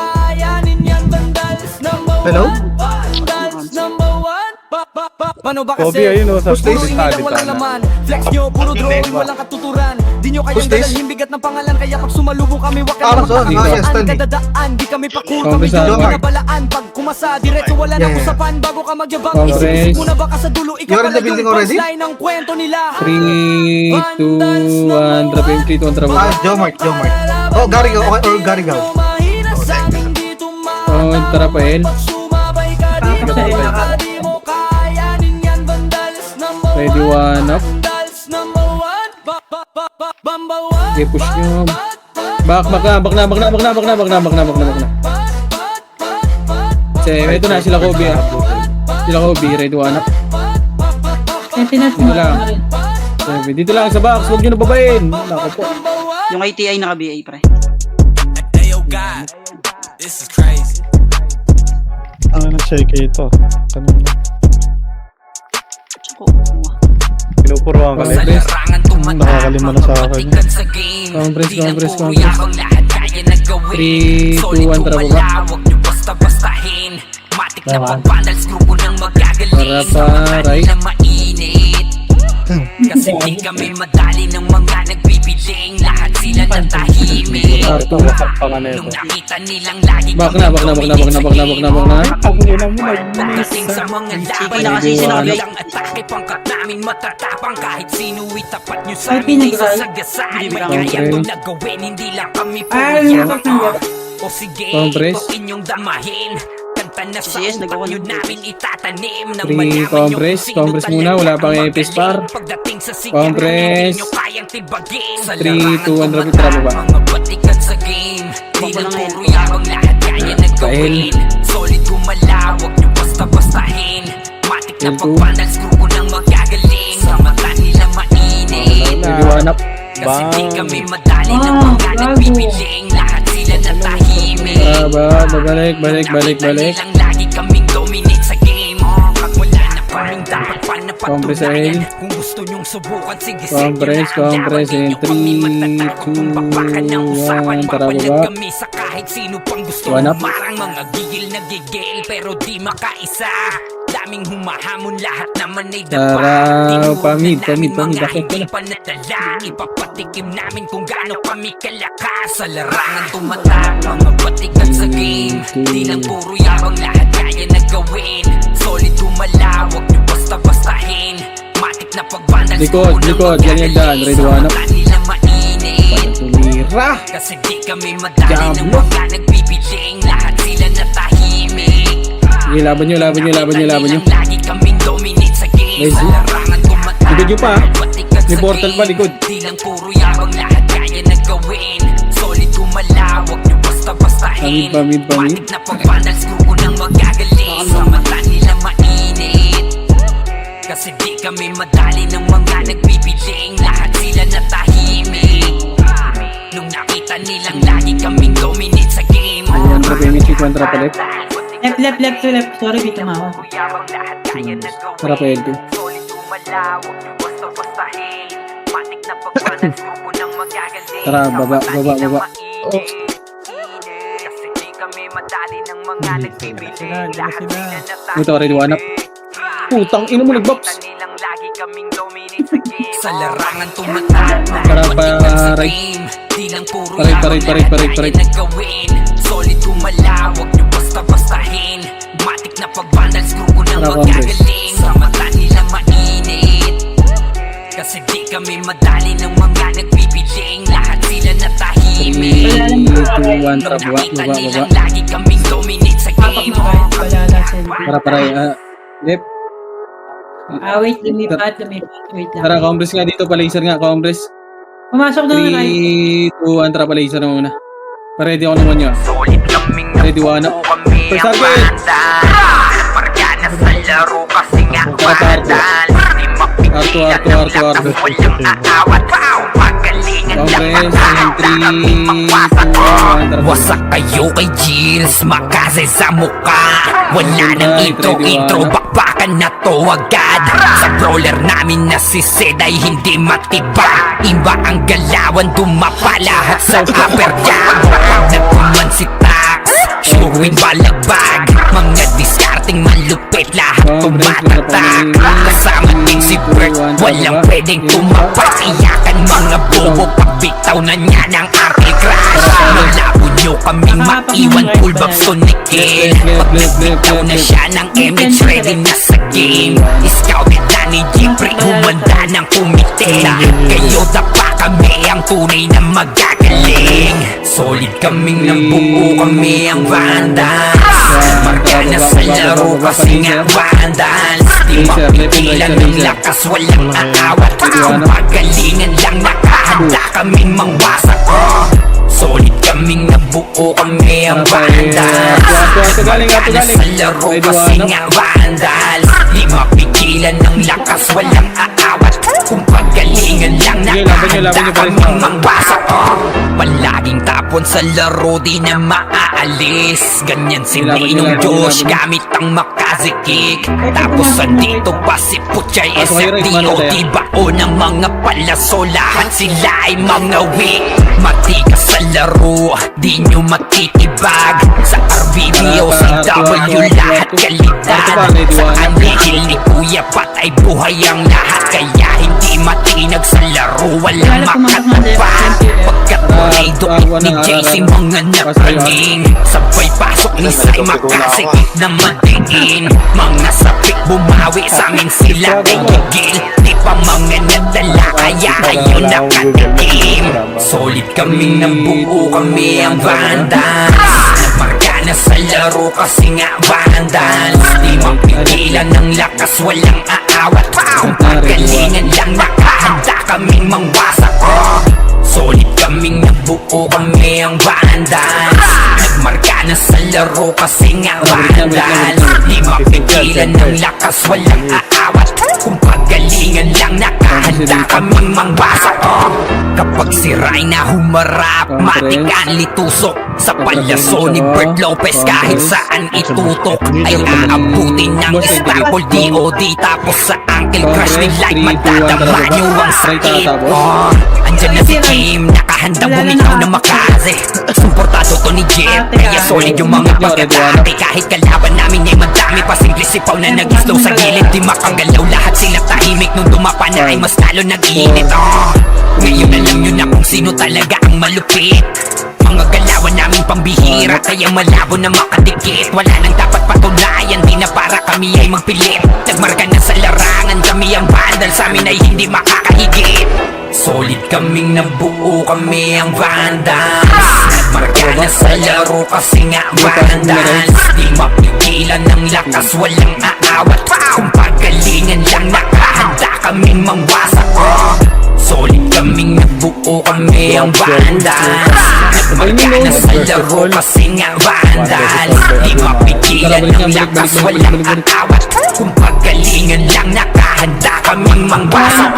Hello? Paano ba Kobe, kasi? ayun, oh, sa Puro stage ingay lang study walang sana. laman. Flex nyo, puro drawing, walang katuturan. Di nyo kayang Who's this? dalhin bigat ng pangalan. Kaya pag sumalubong kami, wag ka Ah, naman so, dito. yes, kakasaan. Stanley. Kadadaan, di kami pakul, kami Compress yung Alpha. binabalaan. Pag kumasa, diretso wala nang Yeah. usapan. Bago ka magyabang, Compress. isip muna baka sa dulo. Ikaw You're in pala the building yung already? punchline ng kwento nila. 3, 2, 1, drop image, 3, 2, 1, tara baba. Jomart. Oh, Garigaw. Okay, or Garigaw. Oh, tara pa L. Ready one up. Okay, push nyo. Back na. Ito na, sila Kobe ah. Ready one up. Dito lang sa box, huwag nyo na babayin. Nako po. Yung ITI naka-BA pre. Nag-shake ito. Kanina. Tsako. Pinupuruan ka na. Nakakalima na sa akin. Compress. 3, 2, 1, tara baba. Matik na pag-vandals, grupo ng magagaling. Para pa, right. Na mainit. Kasi di kami madali ng mga nagbibiling. Lahat sila natahimik. Wasak pa nga na ito. Nung nakita nilang lagi Back na. Pagdating sa mga laban na kasi sinabi. Ang atake pangkat namin matatapang. Kahit sino itapat nyo sa Ay, amin ay pinagay. sasagasaan. May Pinagay. kaya to na gawin, hindi lang kami Ay, pumiyak. pinagay. O sige, Compress. ito inyong damahin. Kanta na sa Yes, utak nagawa nyo ng namin itatanim. Nang 3, malaman nyo compress. kung sino Compress talaga muna, wala pang ang epis magaling. par. Pagdating sa sigaw, Compress. hindi nyo kayang tibagin. Sa 3, 2, 1, drop it, tara baba. mga batikan sa game. Di Wala lang nga yan. puro yabang, lahat kaya nagkawin. Solid gumalaw, wag nyo basta-bastahin. Matik na L2. pag-vandals, grupo ng magagaling. Sa mata nila mainit. Ready one up. Kasi di Bang. kami madali ng mga gago. nagbibiling. Lahat sila natahimik. Balik. Nakita nilang lagi kaming dominate sa game. Pag wala na kaming dapat pa Compress sa napatunayan. L. Kung gusto nyong subukan, sige Compress, compress, and 3, 2, 1, tara baba. kami sa kahit sino pang gusto One up. marang mga gigil na gigil pero di makaisa. Daming humahamon, lahat naman ay dapa. Tara, Tinuro pamid, na namin pamid, mga bakit hindi ka na? pa nadala. Ipapatikim namin kung gaano kami kalakas. Sa larangan tumatak, mga batikan sa game. Di lang puro yabang, lahat kaya na gawin. Solid gumalaw, wag nyo basta-bastahin. Matik na pag-vandals, Likod, grupo ng likod, yan yung daan, ready one up. Sa mata nila mainit. Ra! Kasi di kami madali ng Diablo. mga nagbibiling. Lahat sila natahimik. Sige, laban nyo. Lagi kaming dominate sa game. Nice. Sa larangan tumatalo. Likod nyo pa, Batikat may sa portal pa, game. likod. Di lang puro yabang, lahat kaya na gawin. Solid kumalawak nyo basta-bastahin. Pamid. Matik na pag-panal, screw ko nang magagaling. Sa mata nila mainit. Kasi di kami madali ng mga nagbibiling. Lahat sila natahimik. Nung nakita nilang lagi kaming dominate sa game. Contra Pemichi, contra pa left. Left to left. Sorry, di tumawa. Contra pa L2. Tara, baba. Kasi di kami madali ng mga nagbibiling. Lahat sila Ito, ready one up. Putang ina mo, nag-box. nilang lagi kaming dominate sa game. Sa larangan tumatalo. Para pa Di lang puro Paray. nagawin. Solid kumalawak nyo basta-bastahin. Matik na pag-vandal, screw ko nang Para magagaling. Sa mata nila mainit. Kasi di kami madali ng mga nagbibiling. Lahat sila 3, natahimik. 2, 1, tara, Nung nakita baba. nilang lagi kaming dominate sa Papak game. na kayo. Wala na send. Paray. Left. Wait, lumipat. Wait lang. Tara, compress nga dito, pa-laser nga, compress. Pumasok na nga. 3, 2, 1, tara, pa-laser na muna. Pa-ready ako naman yun. Solid kaming Ready one up. kami First ang target. banda. Margana sa laro kasi nga Tara, bandal. Di mapigilan Arto. ng lakas, walang aawat. Pagalingan lang Compress, nakahanda 3, 2, kaming mangwasa. 1, tara. Wasak kayo kay Gilles, makase sa muka. Wala nang intro, bakbakan na to agad. Sa brawler namin na si Zed ay hindi matibag. Iba ang galawan, dumapa lahat sa upper jab. Nagkuman si Tax, showing balagbag. Mga discarding malupit, lahat tumatatak. Kasama din si Bert, walang pwedeng tumapak. Iyakan mga bobo, pagbitaw na niya ng Apple Crash. Malabo nyo kaming maiwan, full box to Nickel. Pag nagbitaw na siya ng image, ready na sa game. Scouted na ni Jeffrey, humanda ng kumite. Kayo dapa kami ang tunay na magagaling. Solid kaming nabuo, kami ang vandals. Margana sa laro kasi nga vandals. Di mapigilan ng lakas, walang aawat. Pagalingan lang, nakahanda kaming mangwasak. Solid kaming nabuo, kami ang vandals. Margana sa laro kasi nga vandals. Di mapigilan ng lakas, walang aawat. Kung pagalingan lang, nakahanda kaming mangwasak. Palaging tapon sa laro, di na maaalis. Ganyan si Ninong Josh, gamit ang makazikik. Tapos andito pa si Puchay, SFDO, di bao ng mga palaso. Lahat sila ay mga weak. Matikas sa laro, di nyo matitibag. Sa RBBO, CW, lahat kalidad. Sa anihil ni Kuya Pat ay buhay ang lahat. Kaya hindi matinag sa laro, walang makatapag. Pagkat dukit ni JC, mga napraning. Sabay pasok ni Sai, makasikip na matingin. Mga sapik bumawi sa amin, sila ay gigil. Di pa mga nadala, kaya ayaw nakatikim. Solid kaming nabuo, kami ang vandals. Margana sa laro kasi nga vandals. Di mapigilan ng lakas, walang aawat. Kung pagalingan lang, nakahanda kaming mangwasak. Solid kaming nabuo, kami ang vandals. Nagmargana sa laro kasi nga vandals. Di mapigilan ng lakas, walang aawat. Kung pagalingan lang, nakahanda kaming mangwasak. Kapag si Rayna humarap, matik ang litusok. Sa palaso ni Bert Lopez, kahit saan itutok ay aabutin ng Istanbul DOD. Tapos sa Uncle Crush ni Light, madadama nyo ang sakit. Andyan na si Kim, nakahandang bumitaw na makaze. Suportado to ni Jeff, kaya solid yung mga pagkatati. Kahit kalaban namin ay madami pa, simple sipaw na nag-slow sa gilid. Di makagalaw, lahat sila tahimik. Nung dumapa na ay mas lalo nag-iinit. Ngayon alam nyo na kung sino talaga ang malupit. Mga galawan namin pambihira, kaya malabo na makadikit. Wala nang dapat patunayan, di na para kami ay magpilit. Nagmarka na sa larangan, kami ang bandal, sa amin ay hindi makakahigit. Solid kaming nabuo, kami ang Vandals. Nagmarka na sa laro kasi nga Vandals. Di mapigilan ng lakas, walang aawat. Kung pagalingan lang, nakahanda kaming mangwasak. Solid kaming nabuo, kami ang Vandals. Nagmarka na sa laro kasi nga Vandals. Di mapigilan ng lakas, walang aawat. Kung pagalingan lang, nakahanda kaming mangwasak.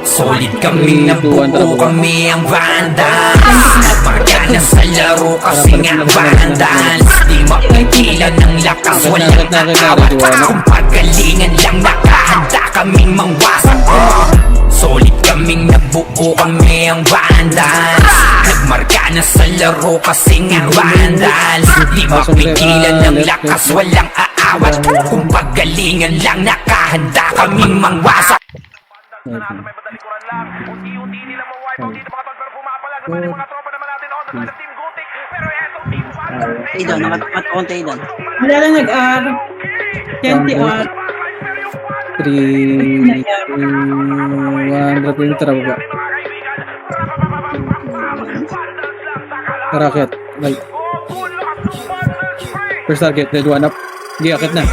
Solid kaming nabuo, kami ang Vandals. Nagmarka na sa laro kasi nga Vandals. Di mapigilan ng lakas, walang aawat. Kung pagalingan lang, nakahanda kaming mangwasak. Solid kaming nabuo, kami ang Vandals. Nagmarka na sa laro kasi nga Vandals. Di mapigilan ng lakas, walang aawat. Kung pagalingan lang, nakahanda kaming mangwasak. Aidan, nakataon Aidan. Wala lang nag-R. 20 R. 3, 2, 1, drop yung tara baba. Tara, akit. Right. First target, red one up. Sige, akit na.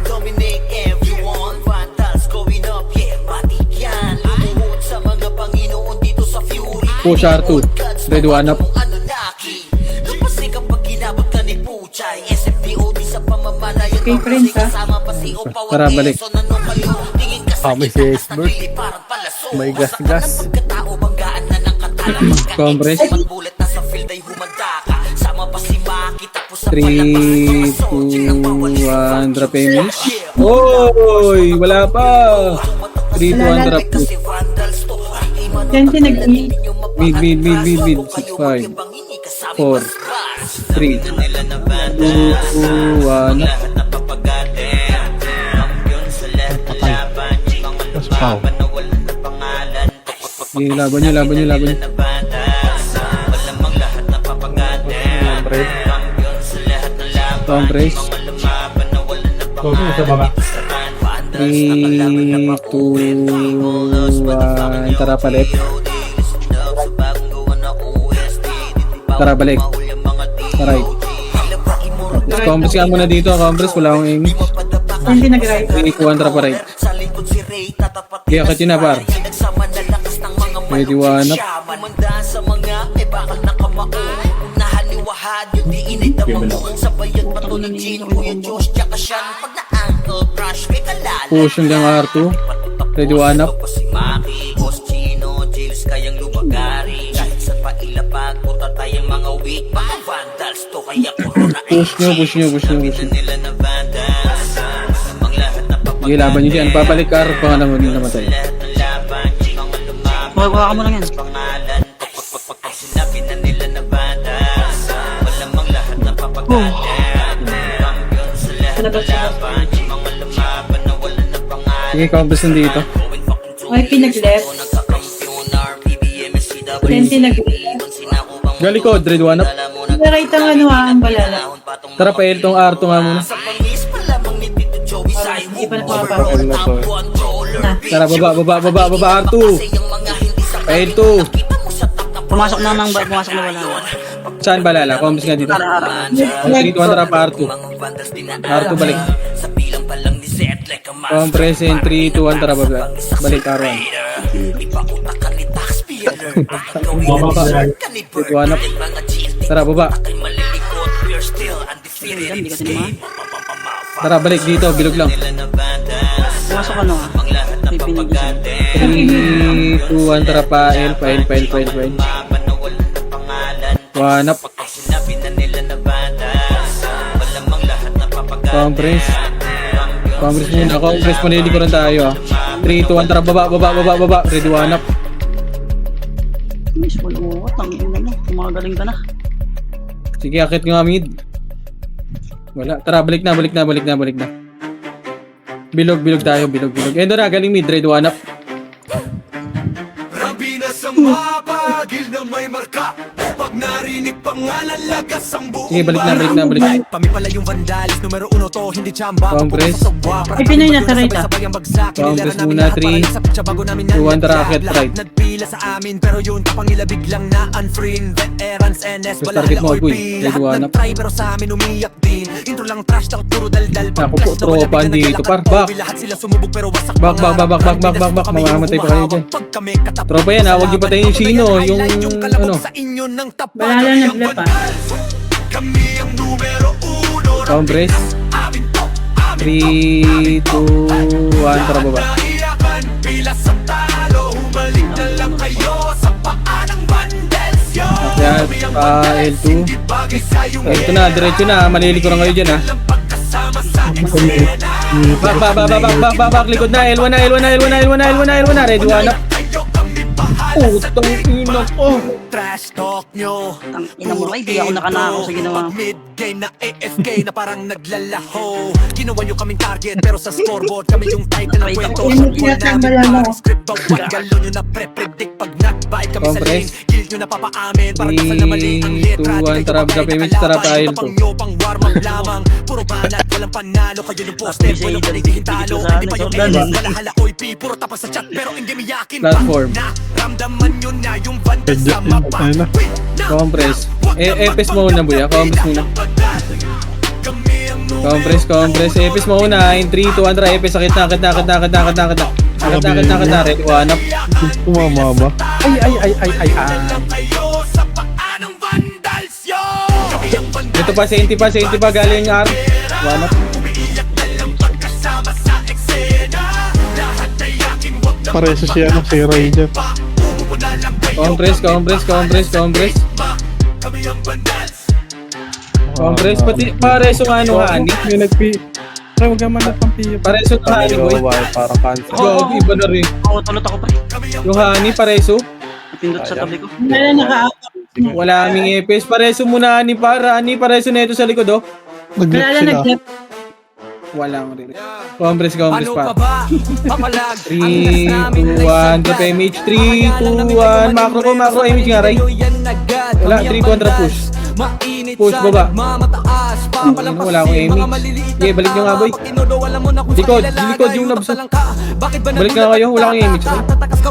Dominate everyone, Vandals going up, yeah, matik yan. Lumuhod sa mga Panginoon dito sa Fury. Push R2, red one up. Kung Anunnaki, lumasi kapag ginabot ka ni Puchay. SFDOD sa pamamalayan, Okay, friends, ha? kasama pa si Opa Tara, balik. Wateso. Nanong kayo, tingin ka sa may itaas si ng Iceberg. liliparan palaso. May gas. Sa pagkatao, banggaan na ng katala. Compress. Pagbulat na sa field ay humanda ka. Sama pa si Maki, tapos sa 3, 2, 1, drop image. Oy! Wala pa! 3, 2, 1, drop. 20 nag-E. Mid, 6, 5, 4, 3, 2, 1. Mas pow. Sige, laban nyo. Compress. Sa baba. 3, 2, 1. Tara, palit. Tara, balik. Taray. Compress ka muna dito. Compress, wala akong aim. 20 nag-right. 3, 2, 1, tara pa right. Kaya kat yun na, par. Ready, one up. Sa mga may bakal na kamao. Unahan ni Wahad, yung di inay damang. Sa bayad pato ni Gino, Kuya Josh, tsaka Sean. Pag na-ankle crush, may kalala. Push yung lang R2. Ready, one up. Si Maki, Boss Chino, Jills, kayang lumagari. Kahit sa pailapag, puta tayong mga weak. Mga Vandals to, kaya corona. Push nyo. Nila na Vandals. Namang lahat na Sige, laban nyo dyan. Papalik ka, pa nga naman yung namatay. laban, mga lumaban. Kuha ka mo lang yan. Pangalan, pag sinabi na nila na Vandals. Malamang lahat na papagalan. Kampiyon sa lahat na laban. Mga lumaban na wala na pangalan. Sige, Compress nandito. YP nag-left. 20 nag-E. Galikod, red one up. Nag-right ang ano ha, ang balala. Tara, pail tong R2 nga muna. Hindi pa nakapapapal. Na. Tara, baba, R2. Pail 2. Pumasok na wala. Saan balala? Compress nga dito. 3, 2, 1, tara pa R2. R2 balik. Compress in 3, 2, 1, tara baba. Balik R1. Baba. 3, 2, 1 up. Tara, baba. Hindi ka tinamaan. Tara, balik dito. Bilog lang. Pumasok ano ha. May pinigil. 3, 2, 1, tara pa L. 1 up. Compress. Compress muna. Compress muna. Lilikuran tayo ah. 3, 2, 1, tara baba. Ready, 1 up. Miss, wala mo. Tangin na mo. Kumagaling ka na. Sige, akit nga mid. Wala. Tara, balik na. Bilog tayo. Endo na, galing mid. Ready, 1 up. Rabi na sa mapa, gil na may marka. Pag narinig pangalan, lagas ang buong Sige, balik na. Kami pala yung Vandals, numero 1 to, hindi chamba. Compress. Ay, Pinoy nasa right ah. Sabay ang bagsak, Compress nilera namin muna, lahat 3, para sa pitsa bago namin 2, 1, tara, akit right. kabila sa amin pero yun kapangilabig lang na unfriend Veterans NS First bala target hala mo, or boy. P Ready, one Lahat up. nag-try pero sa amin umiyak din Intro lang trash talk puro daldal Naku po, Pag-clash na wala tropa, bigla dito, naglalakad par. po. Back. Lahat sila sumubok pero wasak Back, back, back, back, back, back, back, back. Kami yung Mamamatay pa kayo dyan. humahawak pag kami katapat Tropa yan, ha? Huwag niyo patayin yung sino, yung kalabog ano. sa inyo ng tapat Wala lang naglapa. Kami ang numero uno Compress. 3, 2, 1, tara baba. Naiyakan, pila sa talo Humalik na lang kayo sa paa ng bandels yo Yan, L2. Ito na, diretso na. Maliliko na kayo dyan, ha? Pagkasama sa eksena Back, likod na. L1 na, L1 na, L1 na, L1 na, L1 na, L1 na. Ready, one up. Kayo kami bahala Putang ina ko. Trash talk nyo Tang ina mo, ay di ako nakanako sa ginawa. Pag mid-game na AFK na parang naglalaho Ginawa nyo kaming target pero sa scoreboard kami yung type na Wait, kwento Yan yung tinatambala mo. Parang script bawat galo nyo na pre-predict Pag not-bite kami sa Compress. lane Guild nyo na papaamin Parang kasal na mali ang letra 3, 2, 1, Di kayo tara, mabait drop na image, tara, kalaban. pile Iba pang to. nyo, pang warm up lamang Puro banat, walang panalo Kayo yung poster, Tapos walang may kanitigin talo sa Hindi pa yung Jordan. enemies, wala oy P Puro tapas sa chat pero hindi miyakin pa Platform. Na ramdaman nyo na yung banda sa mapa Ano na? Compress. Epis mo muna, buya. Compress muna. Compress. Epis mo muna. In 3, 2, 1, tara. Epis. Sakit na. Ready, one up. Tumama ba? Ay. Ito pa, senti pa. Galing yung R. One up. Pareso siya, si Ray dyan. Compress. Compress. Pati pareso nga ano, Hani. May nagpi... Ay, huwag ka manap ang piyo. Pareso na Hani, boy. Parang cancel. Gog, iba na rin. Oo, tulot ako pre. Yung Hani, pareso. Napindot sa tabi ko. Wala naka-out. Wala aming epis. Pareso muna, Hani, para. Hani, pareso na ito sa likod, oh. Nag-glitch Wala sila. naglapa. Wala mo rin. Compress Ano pa. pa ba? Papalag 3, 2, 1, drop image. 3, 2, 1, macro image nga, Ray. Wala, 3, 2, 1, drop push. Push, baba. Wala akong image. Okay, balik nyo nga, boy. Likod yung nabs. Balik na kayo, wala akong image.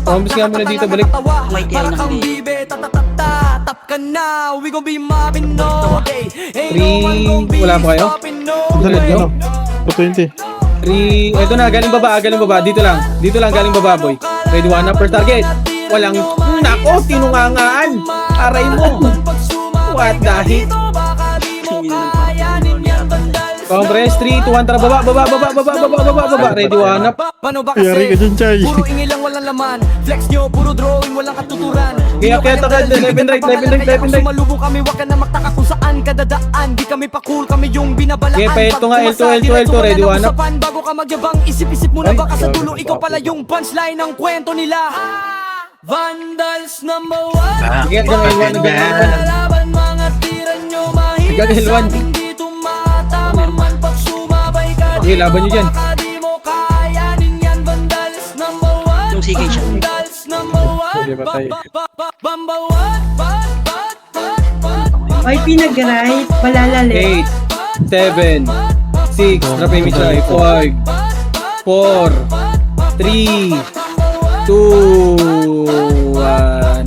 Compress nga muna dito, balik. May tiyaw na kami. Tap ka na, we gon' be mobbing no day. 3, wala pa kayo? Dali, Dali, ano? 220. 3, eto na, galing baba. Dito lang, galing baba, boy. Ready, one up per target. Walang, nako, tinungangaan. Aray mo. What the heck? Compress, 3, 2, 1, tara, baba. Ready, one up. Paano ba Yari ka kasi? dyan, Chay. Puro ingi lang walang laman. Flex nyo, puro drawing, walang katuturan. Kaya takad, left and right. Kung sumalubong kami, wag ka na magtaka kung saan ka dadaan. Di kami pa cool, kami yung binabalaan. Okay, pa L2 nga, Pag L2, pumasa, diretso ready, ka na one up. usapan. Bago ka magyabang, isip-isip muna Ay, baka sa grabe, dulo. Ikaw pala yung punchline ng kwento nila. Vandals number 1. Sige, hanggang L1, Lalaban mga tira nyo, Hanggang mahina L1. sa hindi tumatama man pag sumabay ka. Sige, laban nyo dyan. Baka di mo kayanin yan. Vandals number 1. Yung CK siya. Vandals number 1. Sige, patay. Number 1. YP nag-right. Malalalit. 8, 7, 6, drop image na 5, 4, 3, 2, 1.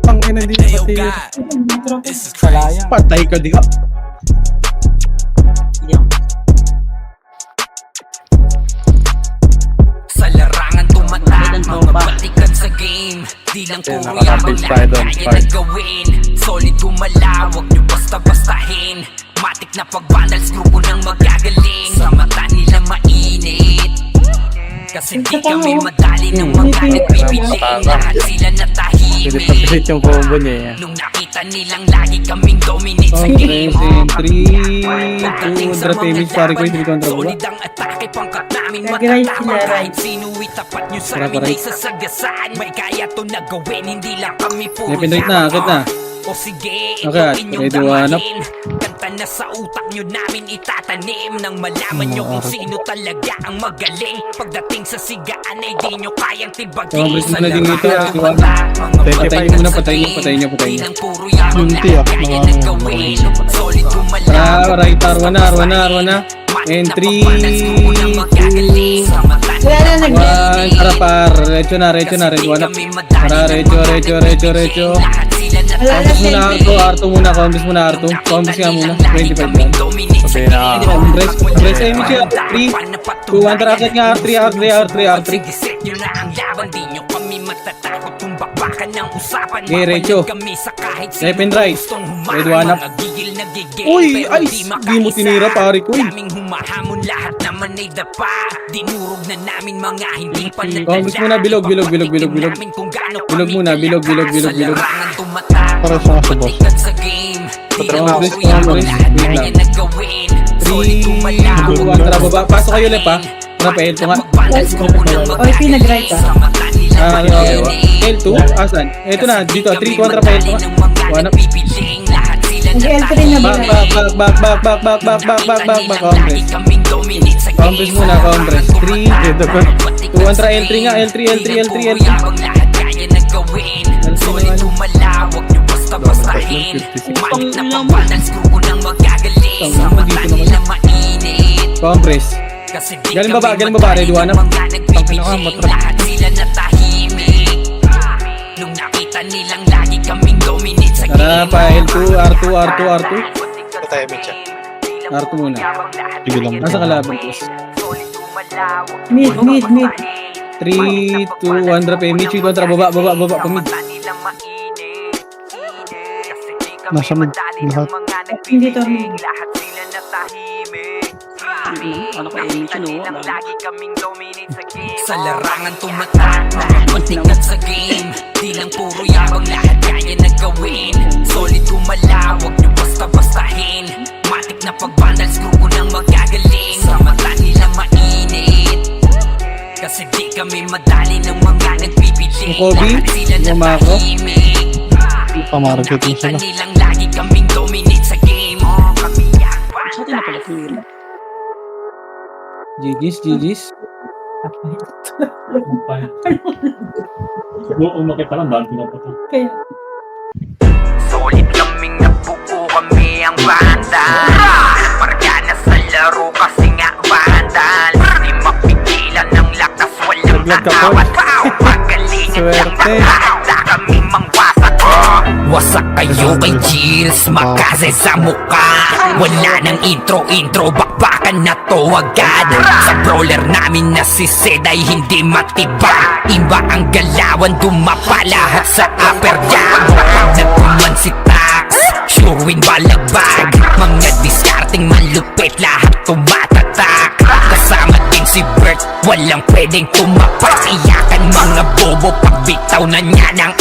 Pangin, hindi na pati. Patay ka di. Yan. Sa larangan tumatak, Ay, mga balikan sa game. Di lang puro yabang nakaka-page lang tayo doon, kaya Spark. na gawin. Solid gumalaw, wag nyo basta-bastahin. Matik na pag-vandals, grupo nang magagaling. Sa mata nila mainit, kasi di kami madali ng mga nagpipiling. Lahat sila natahimik Pilit yung combo niya eh. nung nakita nilang lagi kaming dominate sa game. Compress in 3, 2, drop image. Pare ko yung 3 kontra baba. Solid ang atake, pangkat namin Nag-right matatama. sila, Kahit sino itapat nyo sa Tara, amin paray. ay sasagasaan. May kaya to na gawin, hindi lang kami puro Left and right na, agad na. O sige, Okay, ito inyong ready, one up. damahin. Kanta na sa utak nyo namin itatanim. Nang malaman nyo kung sino talaga ang magaling. Pagdating sa sigaan ay di nyo kayang tibagin. Compress mo na din dito, larangan ready, one up. tumatak, mga Patayin nyo muna, balikan sa patayin nyo, game. patayin nyo. Di lang puro yabang Yung lang tiyak, kaya mga- na gawin. Solid gumalaw, Right, R1 na. And 3, 2, Wala na nag-left. Tara par, recho na, red 1 up. Tara, recho. Combos muna Arto muna, combos muna Arto. Combos nga muna, 25 lang. Okay na. Press Amy siya, 3, 2, 1, tara agad nga, R3. Okay, Recho. Left and right. Red 1 up. Uy, ay, di mo tinira pare ko. Combos muna, bilog. Bilog muna, bilog. Para sa nga sa boss. Combos, wait lang. 3, 2, 1, tara baba. Pasok kayo lep ha. Rafael, ito nga. OIP nag-right ah. L2, asan? Ito na, dito, 3, 2, 1, Rafael, ito nga. 1 up. Nag-L3 na ba? Back, Compress muna, compress. 3, 2, 1, tara L3 nga, L3. Compress. Galing baba, red 1 up. Tangina ka, matras. Tara pa, L2, R2. Patay mo siya. R2 muna. Sige lang. Nasa kalaban, boss. Mid. 3, 2, 1, drop eh. Mitch, kontra, baba, pa mid. Nasa mid. Lahat. Hindi to mid. Ano ka, Amy, Sa larangan tumatak, matikat sa game. Di lang puro yabang, lahat kaya na gawin. Solid kumalawag, nyo basta-bastahin. Matik na pagbandal, screw ko nang magagaling. Sa mata nila mainit, kasi di kami madali ng mga nagpipiling. Kobe, Lahat sila Yamako. natahimik. Pamarket mo Makita sila. nilang lagi kaming dominate sa game. Kami yan pa. sa atin na pala tumira. GG's. Kaya. Solid kaming nabuo, kami ang banda. Pargana sa laro kasi nga bandal. Di mapigilan ng lakas, walang Naglag ka, tatawad. Pagalingan lang Swerte. mahanda kami mangwasak. Wasak kayo kay Chills, makase sa mukha. Wala nang intro, bakbakan na to agad. Sa brawler namin na si Zed ay hindi matiba. Iba ang galawan, dumapa lahat sa upper jab. Pag nagkuman si Tax, sure win balagbag. Mga discarding malupit, lahat tumatatak. Kasama din si Bert, walang pwedeng tumapak. Iyakan mga bobo, pagbitaw na niya ng